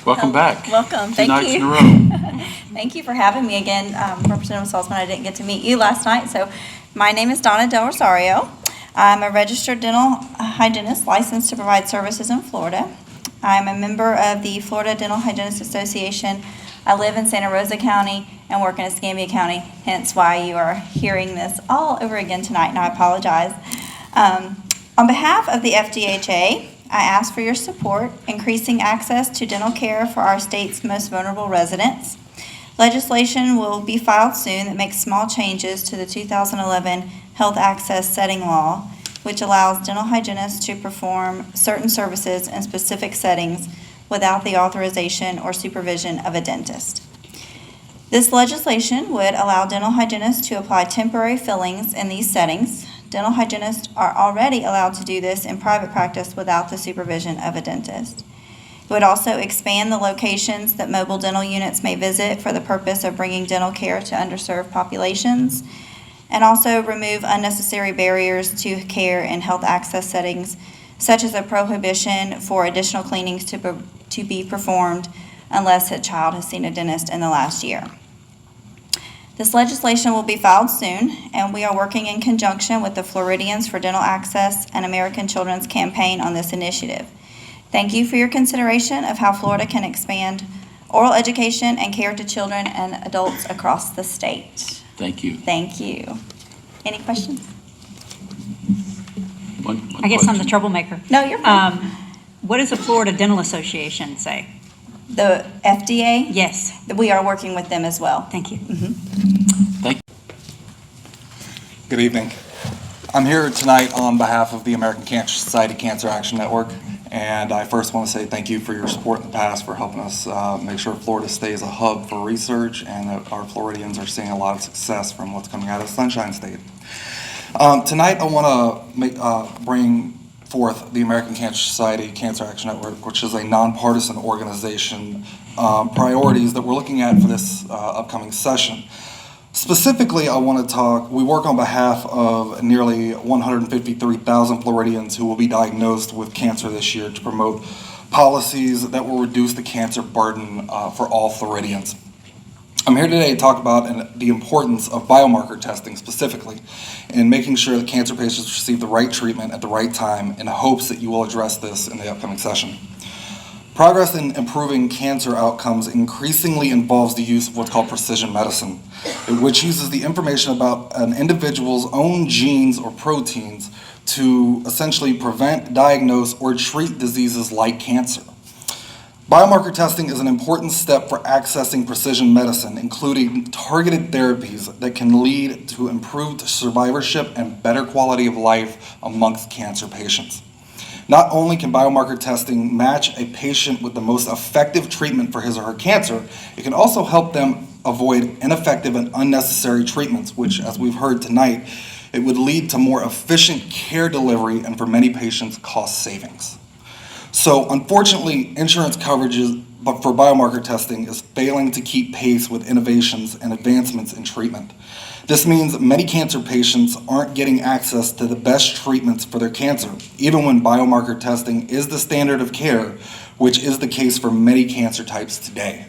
Welcome back.
Welcome.
2
Thank
nights
you.
in a row.
Thank you for having me again, Representative Salzman. I didn't get to meet you last night. So my name is Donna Del Rosario. I'm a registered dental hygienist licensed to provide services in Florida. I'm a member of the Florida Dental Hygienists Association. I live in Santa Rosa County and work in Escambia County, hence why you are hearing this all over again tonight, and I apologize. On behalf of the FDHA, I ask for your support increasing access to dental care for our state's most vulnerable residents. Legislation will be filed soon that makes small changes to the 2011 Health Access Setting Law, which allows dental hygienists to perform certain services in specific settings without the authorization or supervision of a dentist. This legislation would allow dental hygienists to apply temporary fillings in these settings. Dental hygienists are already allowed to do this in private practice without the supervision of a dentist. It would also expand the locations that mobile dental units may visit for the purpose of bringing dental care to underserved populations, and also remove unnecessary barriers to care in health access settings, such as a prohibition for additional cleanings to be performed unless a child has seen a dentist in the last year. This legislation will be filed soon, and we are working in conjunction with the Floridians for Dental Access and American Children's Campaign on this initiative. Thank you for your consideration of how Florida can expand oral education and care to children and adults across the state.
Thank you.
Thank you. Any questions?
One
I guess I'm the
question.
troublemaker.
No, you're fine.
What does the Florida Dental Association say?
The FDA?
Yes.
We are working with them as well.
Thank you.
Good evening. I'm here tonight on behalf of the American Cancer Society Cancer Action Network, and I first want to say thank you for your support in the past for helping us make sure Florida stays a hub for research and that our Floridians are seeing a lot of success from what's coming out of Sunshine State. Tonight I want to bring forth the American Cancer Society Cancer Action Network, which is a nonpartisan organization, priorities that we're looking at for this upcoming session. Specifically, we work on behalf of nearly 153,000 Floridians who will be diagnosed with cancer this year to promote policies that will reduce the cancer burden for all Floridians. I'm here today to talk about the importance of biomarker testing specifically in making sure that cancer patients receive the right treatment at the right time in hopes that you will address this in the upcoming session. Progress in improving cancer outcomes increasingly involves the use of what's called precision medicine, which uses the information about an individual's own genes or proteins to essentially prevent, diagnose, or treat diseases like cancer. Biomarker testing is an important step for accessing precision medicine, including targeted therapies that can lead to improved survivorship and better quality of life amongst cancer patients. Not only can biomarker testing match a patient with the most effective treatment for his or her cancer, it can also help them avoid ineffective and unnecessary treatments, which, as we've heard tonight, it would lead to more efficient care delivery and, for many patients, cost savings. So, unfortunately, insurance coverages for biomarker testing is failing to keep pace with innovations and advancements in treatment. This means many cancer patients aren't getting access to the best treatments for their cancer, even when biomarker testing is the standard of care, which is the case for many cancer types today.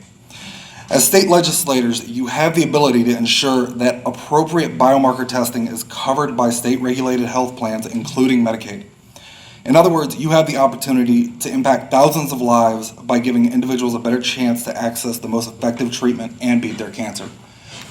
As state legislators, you have the ability to ensure that appropriate biomarker testing is covered by state-regulated health plans, including Medicaid. In other words, you have the opportunity to impact thousands of lives by giving individuals a better chance to access the most effective treatment and beat their cancer.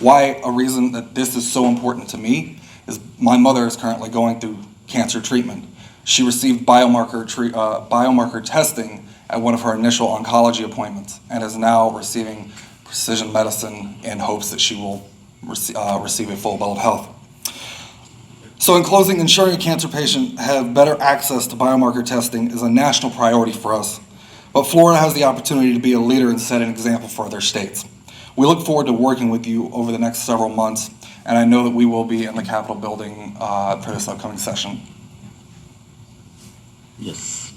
Why a reason that this is so important to me is my mother is currently going through cancer treatment. She received biomarker testing at one of her initial oncology appointments and is now receiving precision medicine in hopes that she will receive a full bill of health. So in closing, ensuring a cancer patient have better access to biomarker testing is a national priority for us. But Florida has the opportunity to be a leader and set an example for other states. We look forward to working with you over the next several months, and I know that we will be in the Capitol building for this upcoming session.
Yes.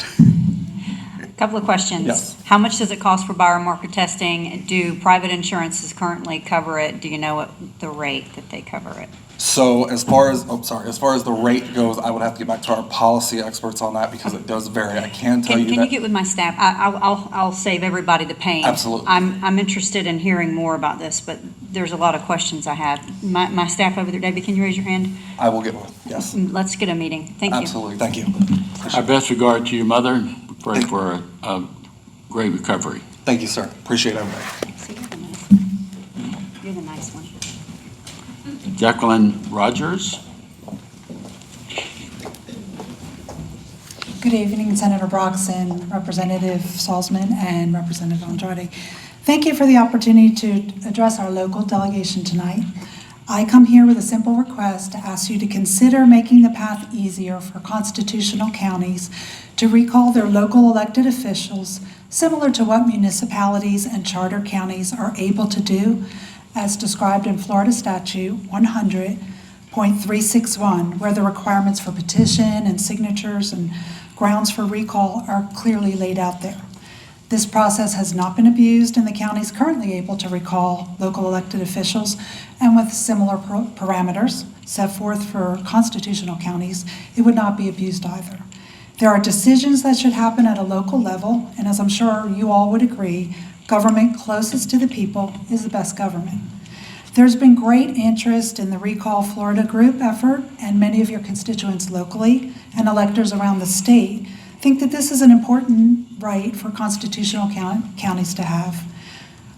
A couple of questions.
Yes.
How much does it cost for biomarker testing? Do private insurances currently cover it? Do you know what the rate that they cover it?
So as far as the rate goes, I would have to get back to our policy experts on that because it does vary. I can tell you that.
Can you get with my staff? I'll save everybody the pain.
Absolutely.
I'm interested in hearing more about this, but there's a lot of questions I have. My staff over there, Debbie, can you raise your hand?
I will get one, yes.
Let's get a meeting. Thank you.
Absolutely, thank you.
Our best regard to your mother, and pray for a great recovery.
Thank you, sir. Appreciate everybody.
See, you're the nice one.
Jacqueline Rogers.
Good evening, Senator Broxson, Representative Salzman, and Representative Andrade. Thank you for the opportunity to address our local delegation tonight. I come here with a simple request to ask you to consider making the path easier for constitutional counties to recall their local elected officials, similar to what municipalities and charter counties are able to do, as described in Florida Statute 100.361, where the requirements for petition and signatures and grounds for recall are clearly laid out there. This process has not been abused in the counties currently able to recall local elected officials, and with similar parameters set forth for constitutional counties, it would not be abused either. There are decisions that should happen at a local level, and as I'm sure you all would agree, government closest to the people is the best government. There's been great interest in the Recall Florida group effort, and many of your constituents locally and electors around the state think that this is an important right for constitutional counties to have.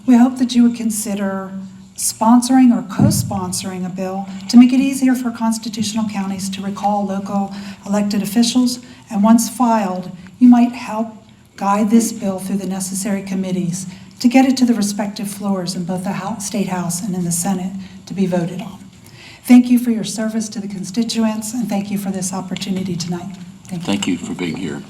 We hope that you would consider sponsoring or co-sponsoring a bill to make it easier for constitutional counties to recall local elected officials, and once filed, you might help guide this bill through the necessary committees to get it to the respective floors in both the State House and in the Senate to be voted on. Thank you for your service to the constituents, and thank you for this opportunity tonight.
Thank you for being here.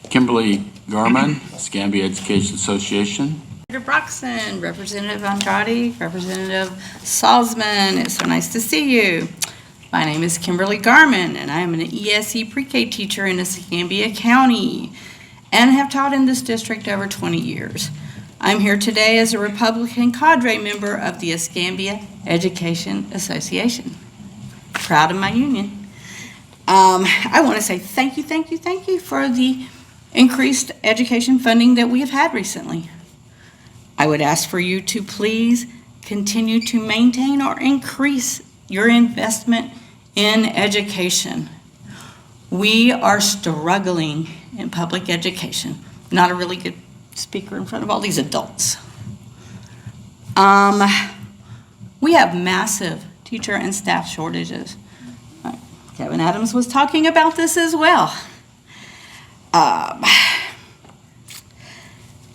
Kimberly Garman, Escambia Education Association.
Senator Broxson, Representative Andrade, Representative Salzman, it's so nice to see you. My name is Kimberly Garman, and I am an ESE pre-K teacher in Escambia County and have taught in this district over 20 years. I'm here today as a Republican cadre member of the Escambia Education Association. Proud of my union. I want to say thank you for the increased education funding that we have had recently. I would ask for you to please continue to maintain or increase your investment in education. We are struggling in public education. not a really good speaker in front of all these adults. We have massive teacher and staff shortages. Kevin Adams was talking about this as well.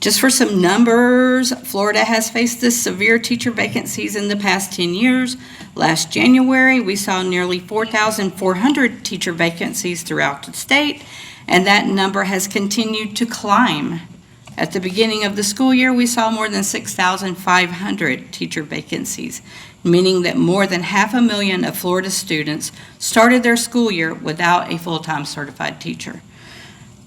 Just for some numbers, Florida has faced this severe teacher vacancies in the past 10 years. Last January, we saw nearly 4,400 teacher vacancies throughout the state, and that number has continued to climb. At the beginning of the school year, we saw more than 6,500 teacher vacancies, meaning that more than 500,000 of Florida students started their school year without a full-time certified teacher.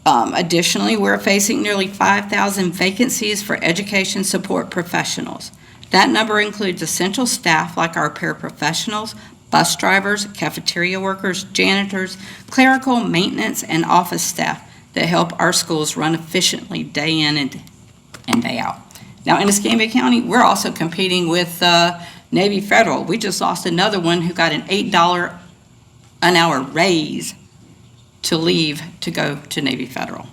Additionally, we're facing nearly 5,000 vacancies for education support professionals. That number includes essential staff like our paraprofessionals, bus drivers, cafeteria workers, janitors, clerical, maintenance, and office staff that help our schools run efficiently day in and day out. Now, in Escambia County, we're also competing with Navy Federal. We just lost another one who got an $8 an hour raise to leave to go to Navy Federal.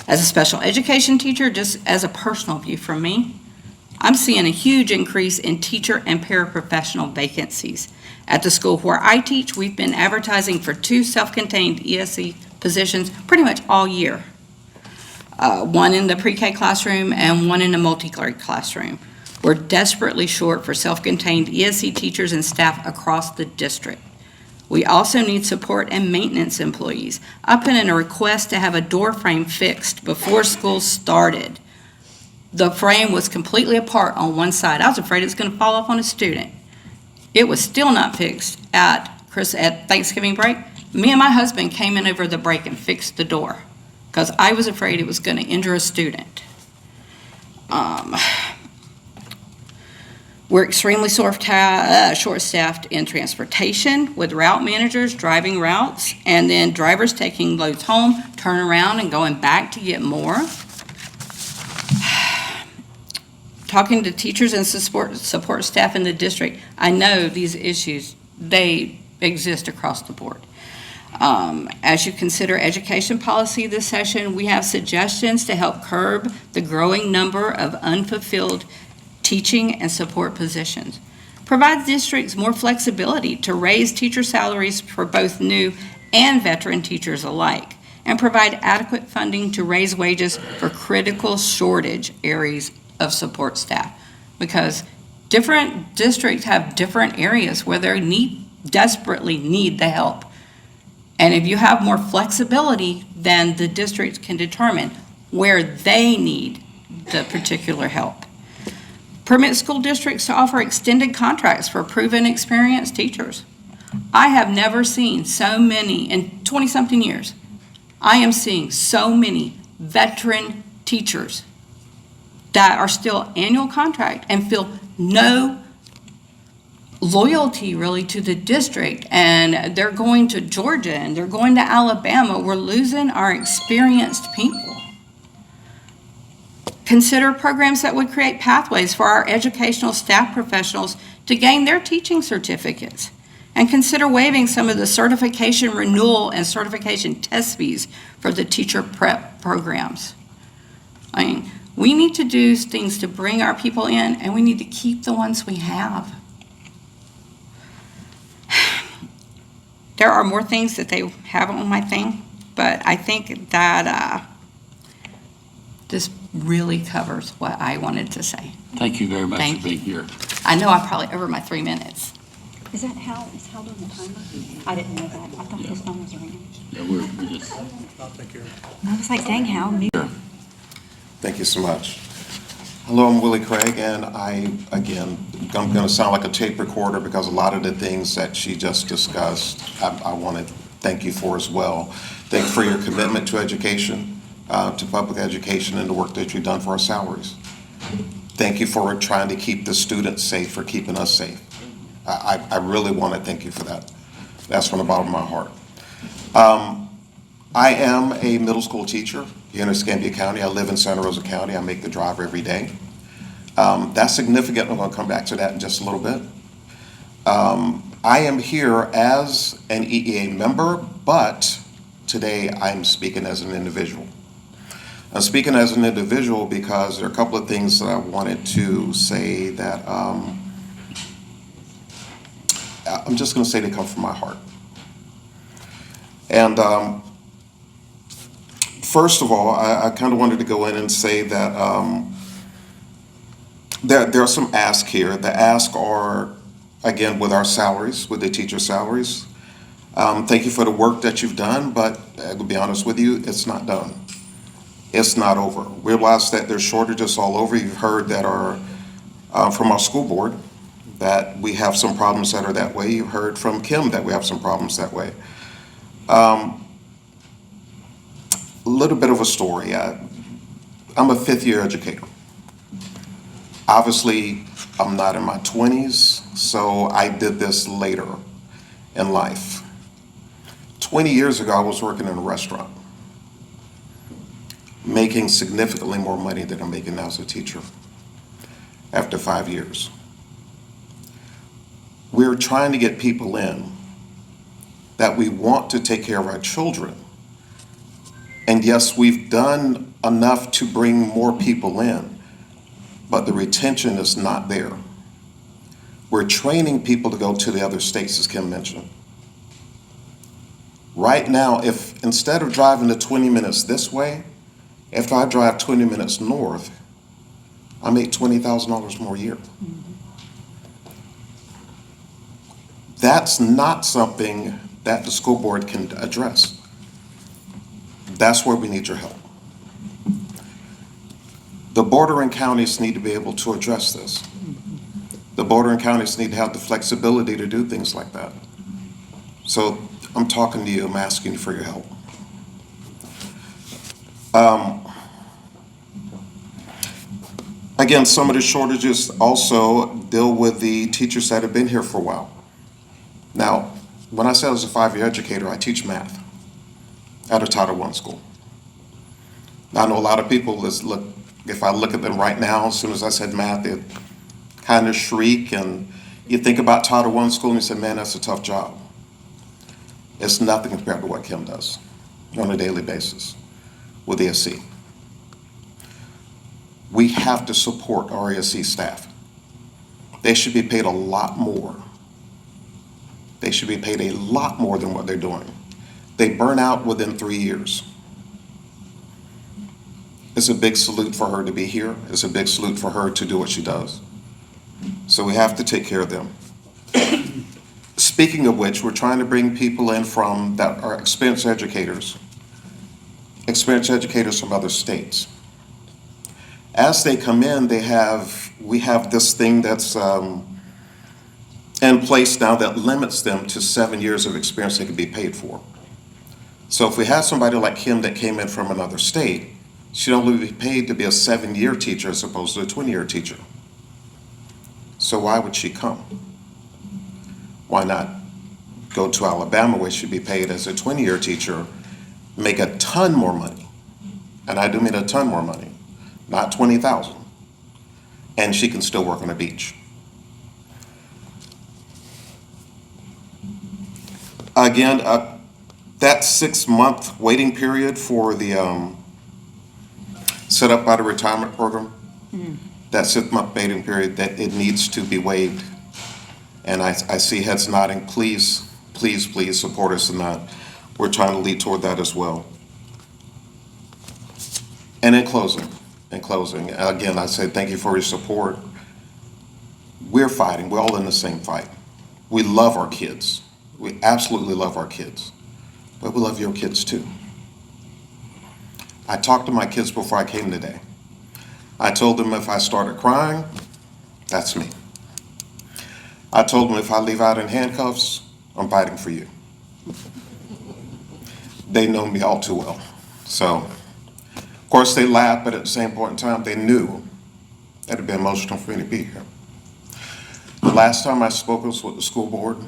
As a special education teacher, just as a personal view from me, I'm seeing a huge increase in teacher and paraprofessional vacancies. At the school where I teach, we've been advertising for 2 self-contained ESE positions pretty much all year. One in the pre-K classroom and one in the multi-grade classroom. We're desperately short for self-contained ESE teachers and staff across the district. We also need support and maintenance employees. I put in a request to have a door frame fixed before school started. The frame was completely apart on one side. I was afraid it was going to fall off on a student. It was still not fixed at Thanksgiving break. Me and my husband came in over the break and fixed the door because I was afraid it was going to injure a student. We're extremely short-staffed in transportation with route managers driving routes and then drivers taking loads home, turn around and going back to get more. Talking to teachers and support staff in the district, I know these issues, they exist across the board. As you consider education policy this session, we have suggestions to help curb the growing number of unfulfilled teaching and support positions. Provide districts more flexibility to raise teacher salaries for both new and veteran teachers alike, and provide adequate funding to raise wages for critical shortage areas of support staff. Because different districts have different areas where they desperately need the help. And if you have more flexibility, then the districts can determine where they need the particular help. Permit school districts to offer extended contracts for proven experienced teachers. I have never seen so many, in 20-something years, I am seeing so many veteran teachers that are still annual contract and feel no loyalty really to the district, and they're going to Georgia and they're going to Alabama. We're losing our experienced people. Consider programs that would create pathways for our educational staff professionals to gain their teaching certificates. And consider waiving some of the certification renewal and certification test fees for the teacher prep programs. I mean, we need to do things to bring our people in, and we need to keep the ones we have. There are more things that they have on my thing, but I think that this really covers what I wanted to say.
Thank you very much for being here.
I know I'm probably over my 3 minutes.
Is Hal doing the timer? I didn't know that. I thought his phone was ringing.
Yeah, we're just.
I was like, dang, Hal.
Thank you so much. Hello, I'm Willie Craig, and I'm going to sound like a tape recorder because a lot of the things that she just discussed, I want to thank you for as well. Thank you for your commitment to education, to public education, and the work that you've done for our salaries. Thank you for trying to keep the students safe, for keeping us safe. I really want to thank you for that. That's from the bottom of my heart. I am a middle school teacher here in Escambia County. I live in Santa Rosa County. I make the drive every day. That's significant. I'm going to come back to that in just a little bit. I am here as an EEA member, but today I'm speaking as an individual. I'm speaking as an individual because there are a couple of things that I wanted to say that I'm just going to say they come from my heart. And first of all, I kind of wanted to go in and say that there are some asks here. The asks are, again, with our salaries, with the teacher salaries. Thank you for the work that you've done, but to be honest with you, it's not done. It's not over. Realize that there's shortages all over. You've heard that from our school board that we have some problems that are that way. You heard from Kim that we have some problems that way. A little bit of a story. I'm a fifth-year educator. Obviously, I'm not in my 20s, so I did this later in life. 20 years ago, I was working in a restaurant, making significantly more money than I'm making now as a teacher after 5 years. We're trying to get people in that we want to take care of our children. And yes, we've done enough to bring more people in, but the retention is not there. We're training people to go to the other states, as Kim mentioned. Right now, if instead of driving the 20 minutes this way, if I drive 20 minutes north, I make $20,000 more a year. That's not something that the school board can address. That's where we need your help. The bordering counties need to be able to address this. The bordering counties need to have the flexibility to do things like that. So I'm talking to you, I'm asking you for your help. Again, some of the shortages also deal with the teachers that have been here for a while. Now, when I said I was a 5-year educator, I teach math at a Title I school. Now, I know a lot of people, if I look at them right now, as soon as I said math, they kind of shriek, and you think about Title I school and you say, man, that's a tough job. It's nothing compared to what Kim does on a daily basis with ESC. We have to support our ESC staff. They should be paid a lot more. They should be paid a lot more than what they're doing. They burn out within 3 years. It's a big salute for her to be here. It's a big salute for her to do what she does. So we have to take care of them. Speaking of which, we're trying to bring people in from that are experienced educators from other states. As they come in, we have this thing that's in place now that limits them to 7 years of experience they can be paid for. So if we have somebody like Kim that came in from another state, she'd only be paid to be a 7-year teacher as opposed to a 20-year teacher. So why would she come? Why not go to Alabama where she'd be paid as a 20-year teacher, make a ton more money, and I do mean a ton more money, not $20,000, and she can still work on a beach. Again, that 6-month waiting period for the set up by the retirement program, that 6-month waiting period, that it needs to be waived. And I see heads nodding. Please, please, please support us in that. We're trying to lead toward that as well. And in closing, again, I say thank you for your support. We're fighting. We're all in the same fight. We love our kids. We absolutely love our kids. But we love your kids too. I talked to my kids before I came today. I told them if I started crying, that's me. I told them if I leave out in handcuffs, I'm fighting for you. They know me all too well. So, of course, they laughed, but at the same point in time, they knew that it'd be emotional for me to be here. The last time I spoke was with the school board.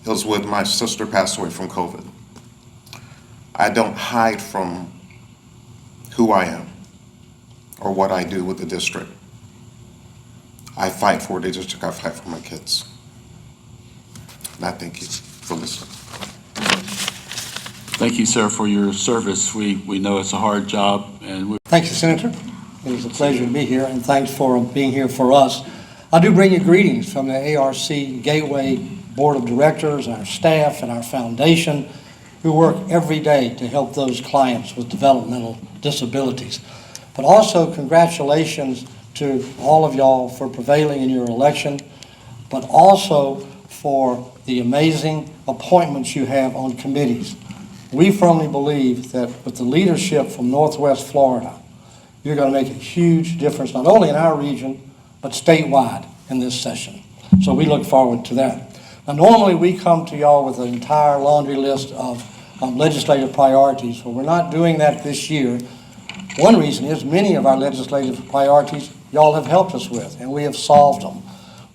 It was with my sister passed away from COVID. I don't hide from who I am or what I do with the district. I fight for the district, I fight for my kids. And I thank you for listening.
Thank you, sir, for your service. We know it's a hard job, and we
Thank you, Senator. It is a pleasure to be here, and thanks for being here for us. I do bring you greetings from the ARC Gateway Board of Directors, our staff, and our foundation, who work every day to help those clients with developmental disabilities. But also, congratulations to all of y'all for prevailing in your election, but also for the amazing appointments you have on committees. We firmly believe that with the leadership from Northwest Florida, you're going to make a huge difference, not only in our region, but statewide in this session. So we look forward to that. Now, normally we come to y'all with an entire laundry list of legislative priorities, but we're not doing that this year. One reason is many of our legislative priorities y'all have helped us with, and we have solved them.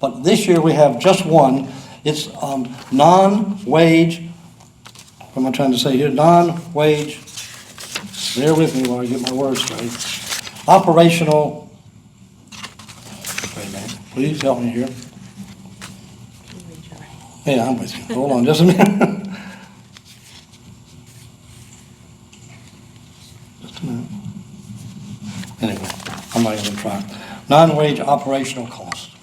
But this year we have just one. It's non-wage, what am I trying to say here? Non-wage, bear with me while I get my words straight. Operational, wait a minute, please help me here. Yeah, I'm with you. Hold on just a minute. Just a minute. Anyway, I'm not even trying. Non-wage operational costs.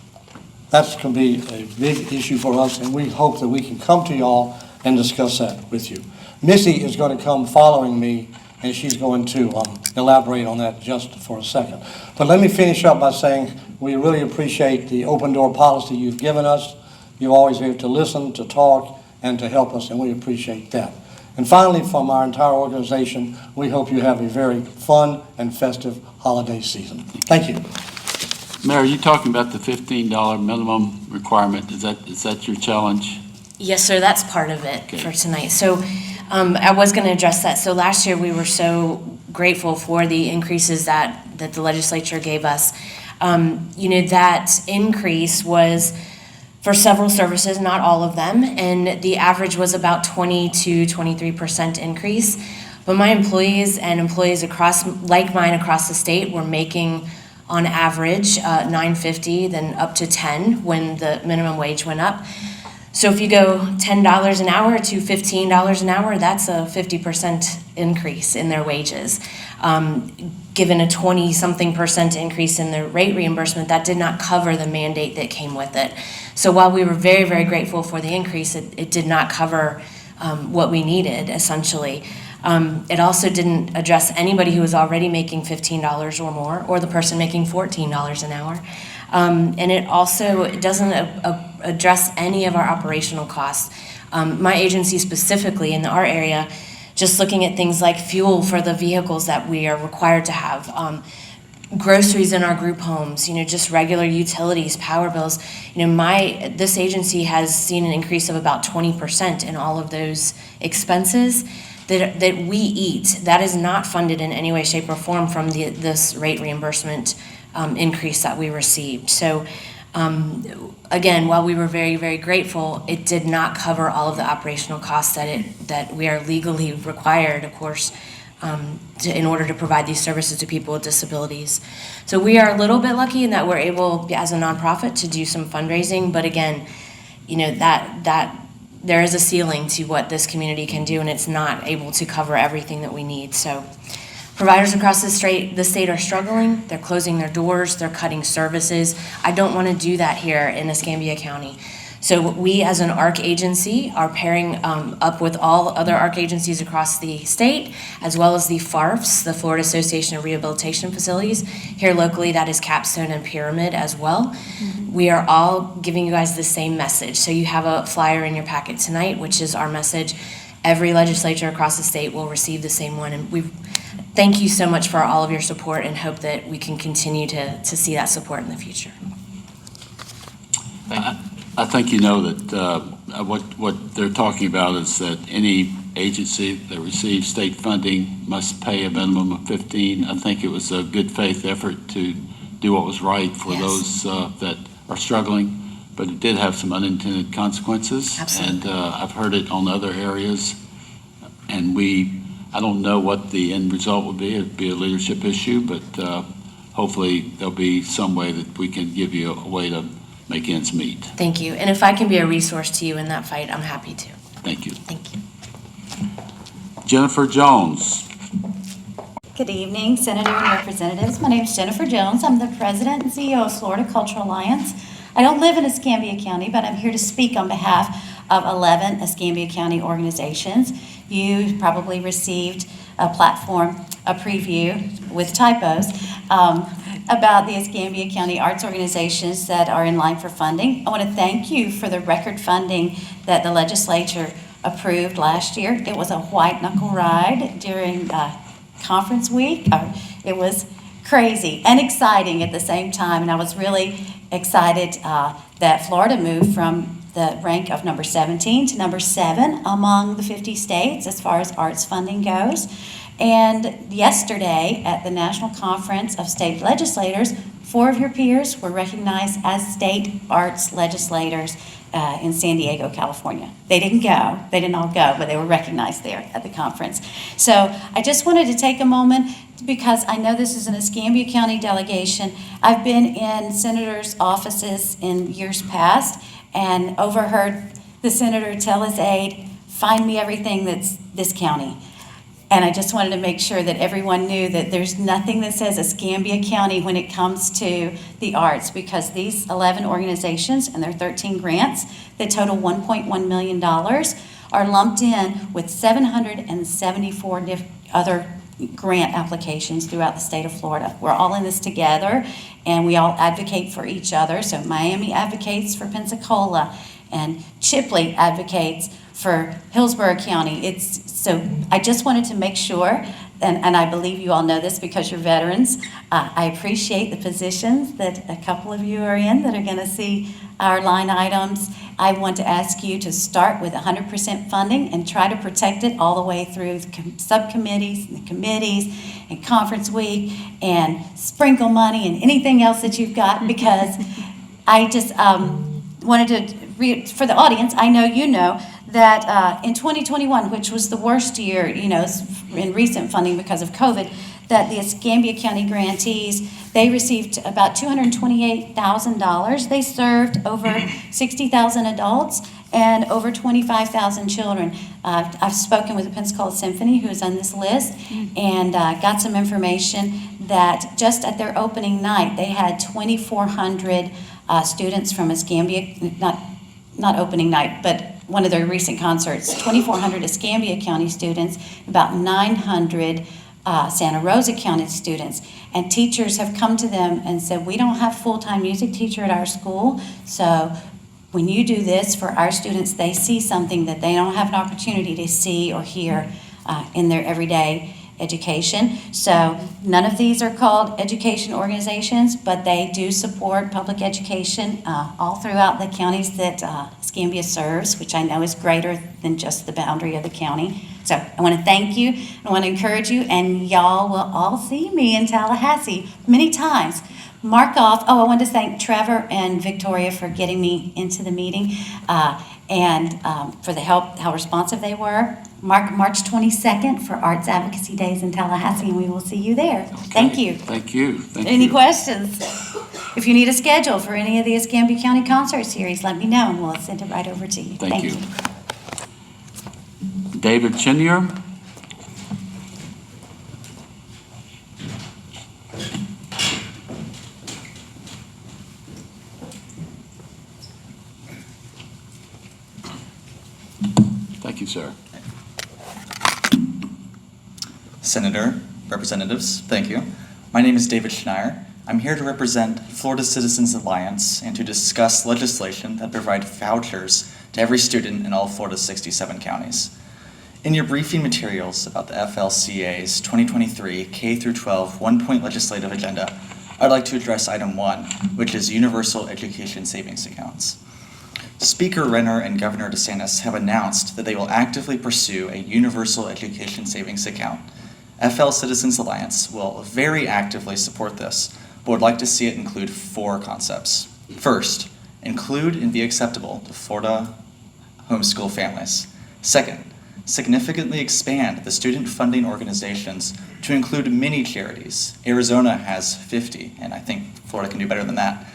That's going to be a big issue for us, and we hope that we can come to y'all and discuss that with you. Missy is going to come following me, and she's going to elaborate on that just for a second. But let me finish up by saying we really appreciate the open door policy you've given us. You're always here to listen, to talk, and to help us, and we appreciate that. And finally, from our entire organization, we hope you have a very fun and festive holiday season. Thank you.
Mayor, are you talking about the $15 minimum requirement? Is that your challenge?
Yes, sir, that's part of it for tonight. So I was going to address that. So last year, we were so grateful for the increases that the legislature gave us. That increase was for several services, not all of them, and the average was about 20 to 23% increase. But my employees and employees like mine across the state were making on average $9.50, then up to $10 when the minimum wage went up. So if you go $10 an hour to $15 an hour, that's a 50% increase in their wages. Given a 20-something% increase in the rate reimbursement, that did not cover the mandate that came with it. So while we were very, very grateful for the increase, it did not cover what we needed, essentially. It also didn't address anybody who was already making $15 or more, or the person making $14 an hour. And it also doesn't address any of our operational costs. My agency specifically in our area, just looking at things like fuel for the vehicles that we are required to have, groceries in our group homes, just regular utilities, power bills. This agency has seen an increase of about 20% in all of those expenses that we eat. That is not funded in any way, shape, or form from this rate reimbursement increase that we received. So again, while we were very, very grateful, it did not cover all of the operational costs that we are legally required, of course, in order to provide these services to people with disabilities. So we are a little bit lucky in that we're able, as a nonprofit, to do some fundraising. But again, that there is a ceiling to what this community can do, and it's not able to cover everything that we need. So providers across the state are struggling. They're closing their doors. They're cutting services. I don't want to do that here in Escambia County. So we, as an ARC agency, are pairing up with all other ARC agencies across the state, as well as the FARFs, the Florida Association of Rehabilitation Facilities. Here locally, that is Capstone and Pyramid as well. Mm-hmm. We are all giving you guys the same message. So you have a flyer in your packet tonight, which is our message. Every legislature across the state will receive the same one. And we thank you so much for all of your support, and hope that we can continue to see that support in the future.
I think you know that what they're talking about is that any agency that receives state funding must pay a minimum of 15. I think it was a good faith effort to do what was right for those that are struggling, but it did have some unintended consequences. Absolutely. And I've heard it on other areas, and I don't know what the end result would be. It'd be a leadership issue, but hopefully there'll be some way that we can give you a way to make ends meet.
Thank you. And if I can be a resource to you in that fight, I'm happy to.
Thank you.
Thank you.
Jennifer Jones.
Good evening, Senator and Representatives. My name is Jennifer Jones. I'm the President and CEO of Florida Cultural Alliance. I don't live in Escambia County, but I'm here to speak on behalf of 11 Escambia County organizations. You probably received a platform, a preview with typos, about the Escambia County arts organizations that are in line for funding. I want to thank you for the record funding that the legislature approved last year. It was a white knuckle ride during conference week. It was crazy and exciting at the same time, and I was really excited that Florida moved from the rank of number 17 to number 7 among the 50 states as far as arts funding goes. And yesterday at the National Conference of State Legislators, 4 of your peers were recognized as state arts legislators in San Diego, California. They didn't go, they didn't all go, but they were recognized there at the conference. So I just wanted to take a moment because I know this is an Escambia County delegation. I've been in senators' offices in years past and overheard the senator tell his aide, find me everything that's this county. And I just wanted to make sure that everyone knew that there's nothing that says Escambia County when it comes to the arts, because these 11 organizations and their 13 grants that total $1.1 million are lumped in with 774 other grant applications throughout the state of Florida. We're all in this together, and we all advocate for each other. So Miami advocates for Pensacola, and Chipley advocates for Hillsborough County. So I just wanted to make sure, and I believe you all know this because you're veterans, I appreciate the positions that a couple of you are in that are going to see our line items. I want to ask you to start with 100% funding and try to protect it all the way through the subcommittees and the committees and conference week and sprinkle money and anything else that you've got, because I just wanted to read for the audience. I know you know that in 2021, which was the worst year, in recent funding because of COVID, that the Escambia County grantees, they received about $228,000. They served over 60,000 adults and over 25,000 children. I've spoken with the Pensacola Symphony, who is on this list, and got some information that just at their opening night, they had 2,400 students from Escambia, not opening night, but one of their recent concerts, 2,400 Escambia County students, about 900 Santa Rosa County students. And teachers have come to them and said, we don't have full-time music teacher at our school, so when you do this for our students, they see something that they don't have an opportunity to see or hear in their everyday education. So none of these are called education organizations, but they do support public education all throughout the counties that Escambia serves, which I know is greater than just the boundary of the county. So I want to thank you, I want to encourage you, and y'all will all see me in Tallahassee many times. Mark off, I want to thank Trevor and Victoria for getting me into the meeting and for the help, how responsive they were. Mark March 22nd for Arts Advocacy Days in Tallahassee, and we will see you there. Okay. Thank you.
Thank you.
Any questions? If you need a schedule for any of the Escambia County concert series, let me know, and we'll send it right over to you.
Thank you. David Chenier. Thank you, sir.
Senator, representatives, thank you. My name is David Schneier. I'm here to represent Florida Citizens Alliance and to discuss legislation that provides vouchers to every student in all Florida's 67 counties. In your briefing materials about the FLCA's 2023 K-12 one-point legislative agenda, I'd like to address item 1, which is universal education savings accounts. Speaker Renner and Governor DeSantis have announced that they will actively pursue a universal education savings account. FL Citizens Alliance will very actively support this, but would like to see it include 4 concepts. First, include and be acceptable to Florida homeschool families. Second, significantly expand the student funding organizations to include many charities. Arizona has 50, and I think Florida can do better than that.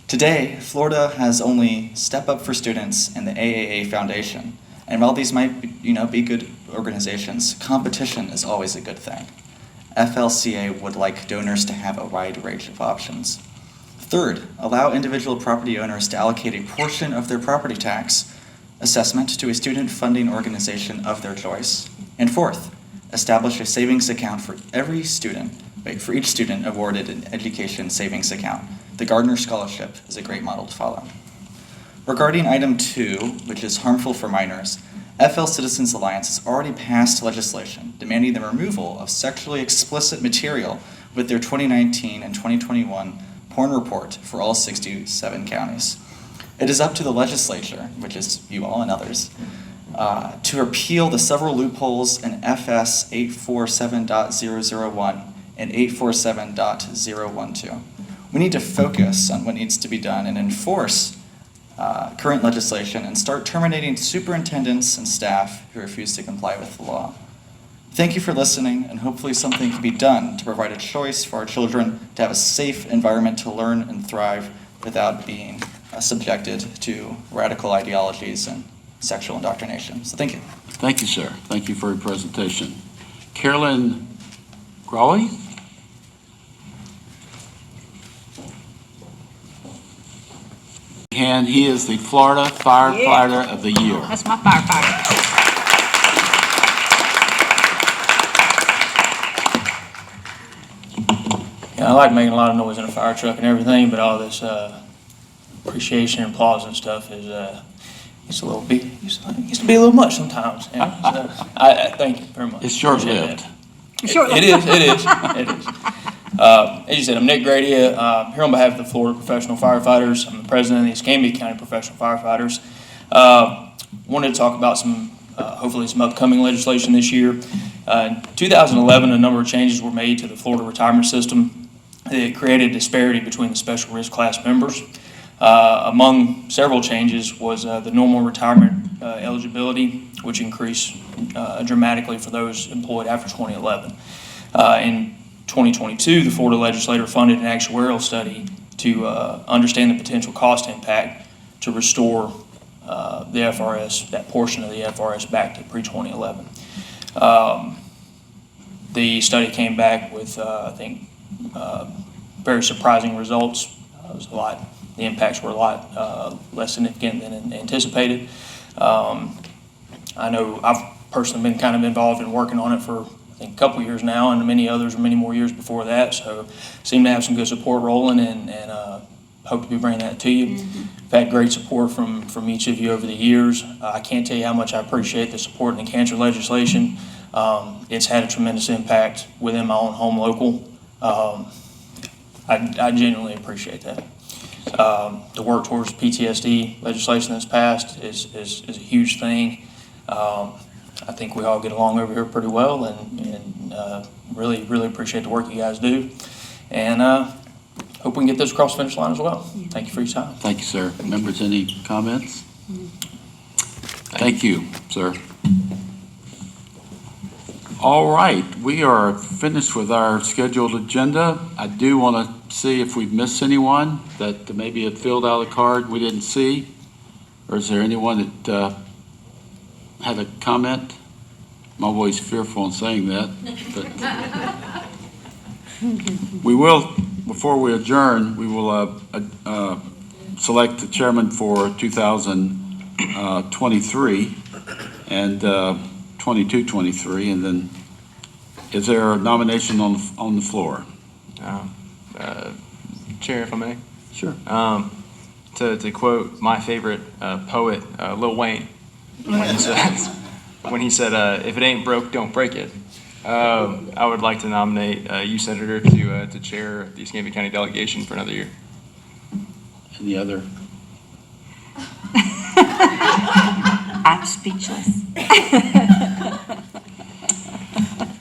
Today, Florida has only Step Up for Students and the AAA Foundation, and while these might be good organizations, competition is always a good thing. FLCA would like donors to have a wide range of options. Third, allow individual property owners to allocate a portion of their property tax assessment to a student funding organization of their choice. And fourth, establish a savings account for each student awarded an education savings account. The Gardner Scholarship is a great model to follow. Regarding item 2, which is harmful for minors, FL Citizens Alliance has already passed legislation demanding the removal of sexually explicit material with their 2019 and 2021 porn report for all 67 counties. It is up to the legislature, which is you all and others, to repeal the several loopholes in FS 847.001 and 847.012. We need to focus on what needs to be done and enforce current legislation and start terminating superintendents and staff who refuse to comply with the law. Thank you for listening, and hopefully something can be done to provide a choice for our children to have a safe environment to learn and thrive without being subjected to radical ideologies and sexual indoctrination. So thank you.
Thank you, sir. Thank you for your presentation. Carolyn Grawley? And he is the Florida Firefighter of the Year.
That's my firefighter.
Yeah, I like making a lot of noise in a fire truck and everything, but all this appreciation and applause and stuff is used to be a little much sometimes. You know? So, I thank you very much.
It's short-lived.
It is. As you said, I'm Nick Grady, here on behalf of the Florida Professional Firefighters. I'm the president of the Escambia County Professional Firefighters. Wanted to talk about hopefully some upcoming legislation this year. In 2011, a number of changes were made to the Florida retirement system. It created disparity between the special risk class members. Among several changes was the normal retirement eligibility, which increased dramatically for those employed after 2011. In 2022, the Florida legislature funded an actuarial study to understand the potential cost impact to restore the FRS, that portion of the FRS, back to pre-2011. The study came back with, I think, very surprising results. The impacts were a lot less significant than anticipated. I know I've personally been kind of involved in working on it for, I think, a couple years now, and many more years before that. So seem to have some good support rolling, and hope to be bringing that to you. I've had great support from each of you over the years. I can't tell you how much I appreciate the support in the cancer legislation. It's had a tremendous impact within my own home local. I genuinely appreciate that. The work towards PTSD legislation that's passed is a huge thing. I think we all get along over here pretty well, and really appreciate the work you guys do. And hope we can get this across the finish line as well. Thank you for your time.
Thank you, sir. Members, any comments? Thank you, sir. All right, we are finished with our scheduled agenda. I do want to see if we've missed anyone that maybe had filled out a card we didn't see. Or is there anyone that had a comment? I'm always fearful in saying that. But we will, before we adjourn, we will select the chairman for 2023 and 22-23, and then is there a nomination on the floor?
Chair, if I may.
Sure.
To quote my favorite poet, Lil Wayne, when he said, "If it ain't broke, don't break it." I would like to nominate you, Senator, to chair the Escambia County Delegation for another year.
Any other?
I'm speechless.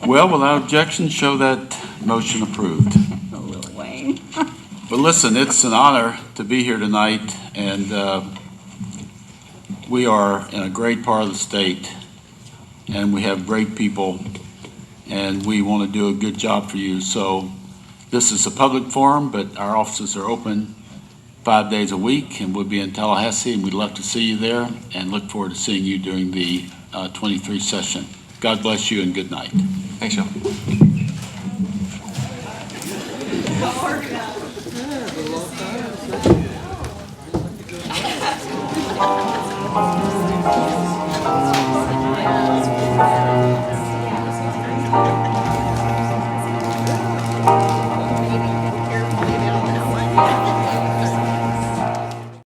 Well, without objection, show that motion approved.
Wayne.
But listen, it's an honor to be here tonight, and we are in a great part of the state, and we have great people, and we want to do a good job for you. So this is a public forum, but our offices are open 5 days a week, and we'll be in Tallahassee, and we'd love to see you there, and look forward to seeing you during the 23 session. God bless you and good night.
Thanks, Joe.
Thank you.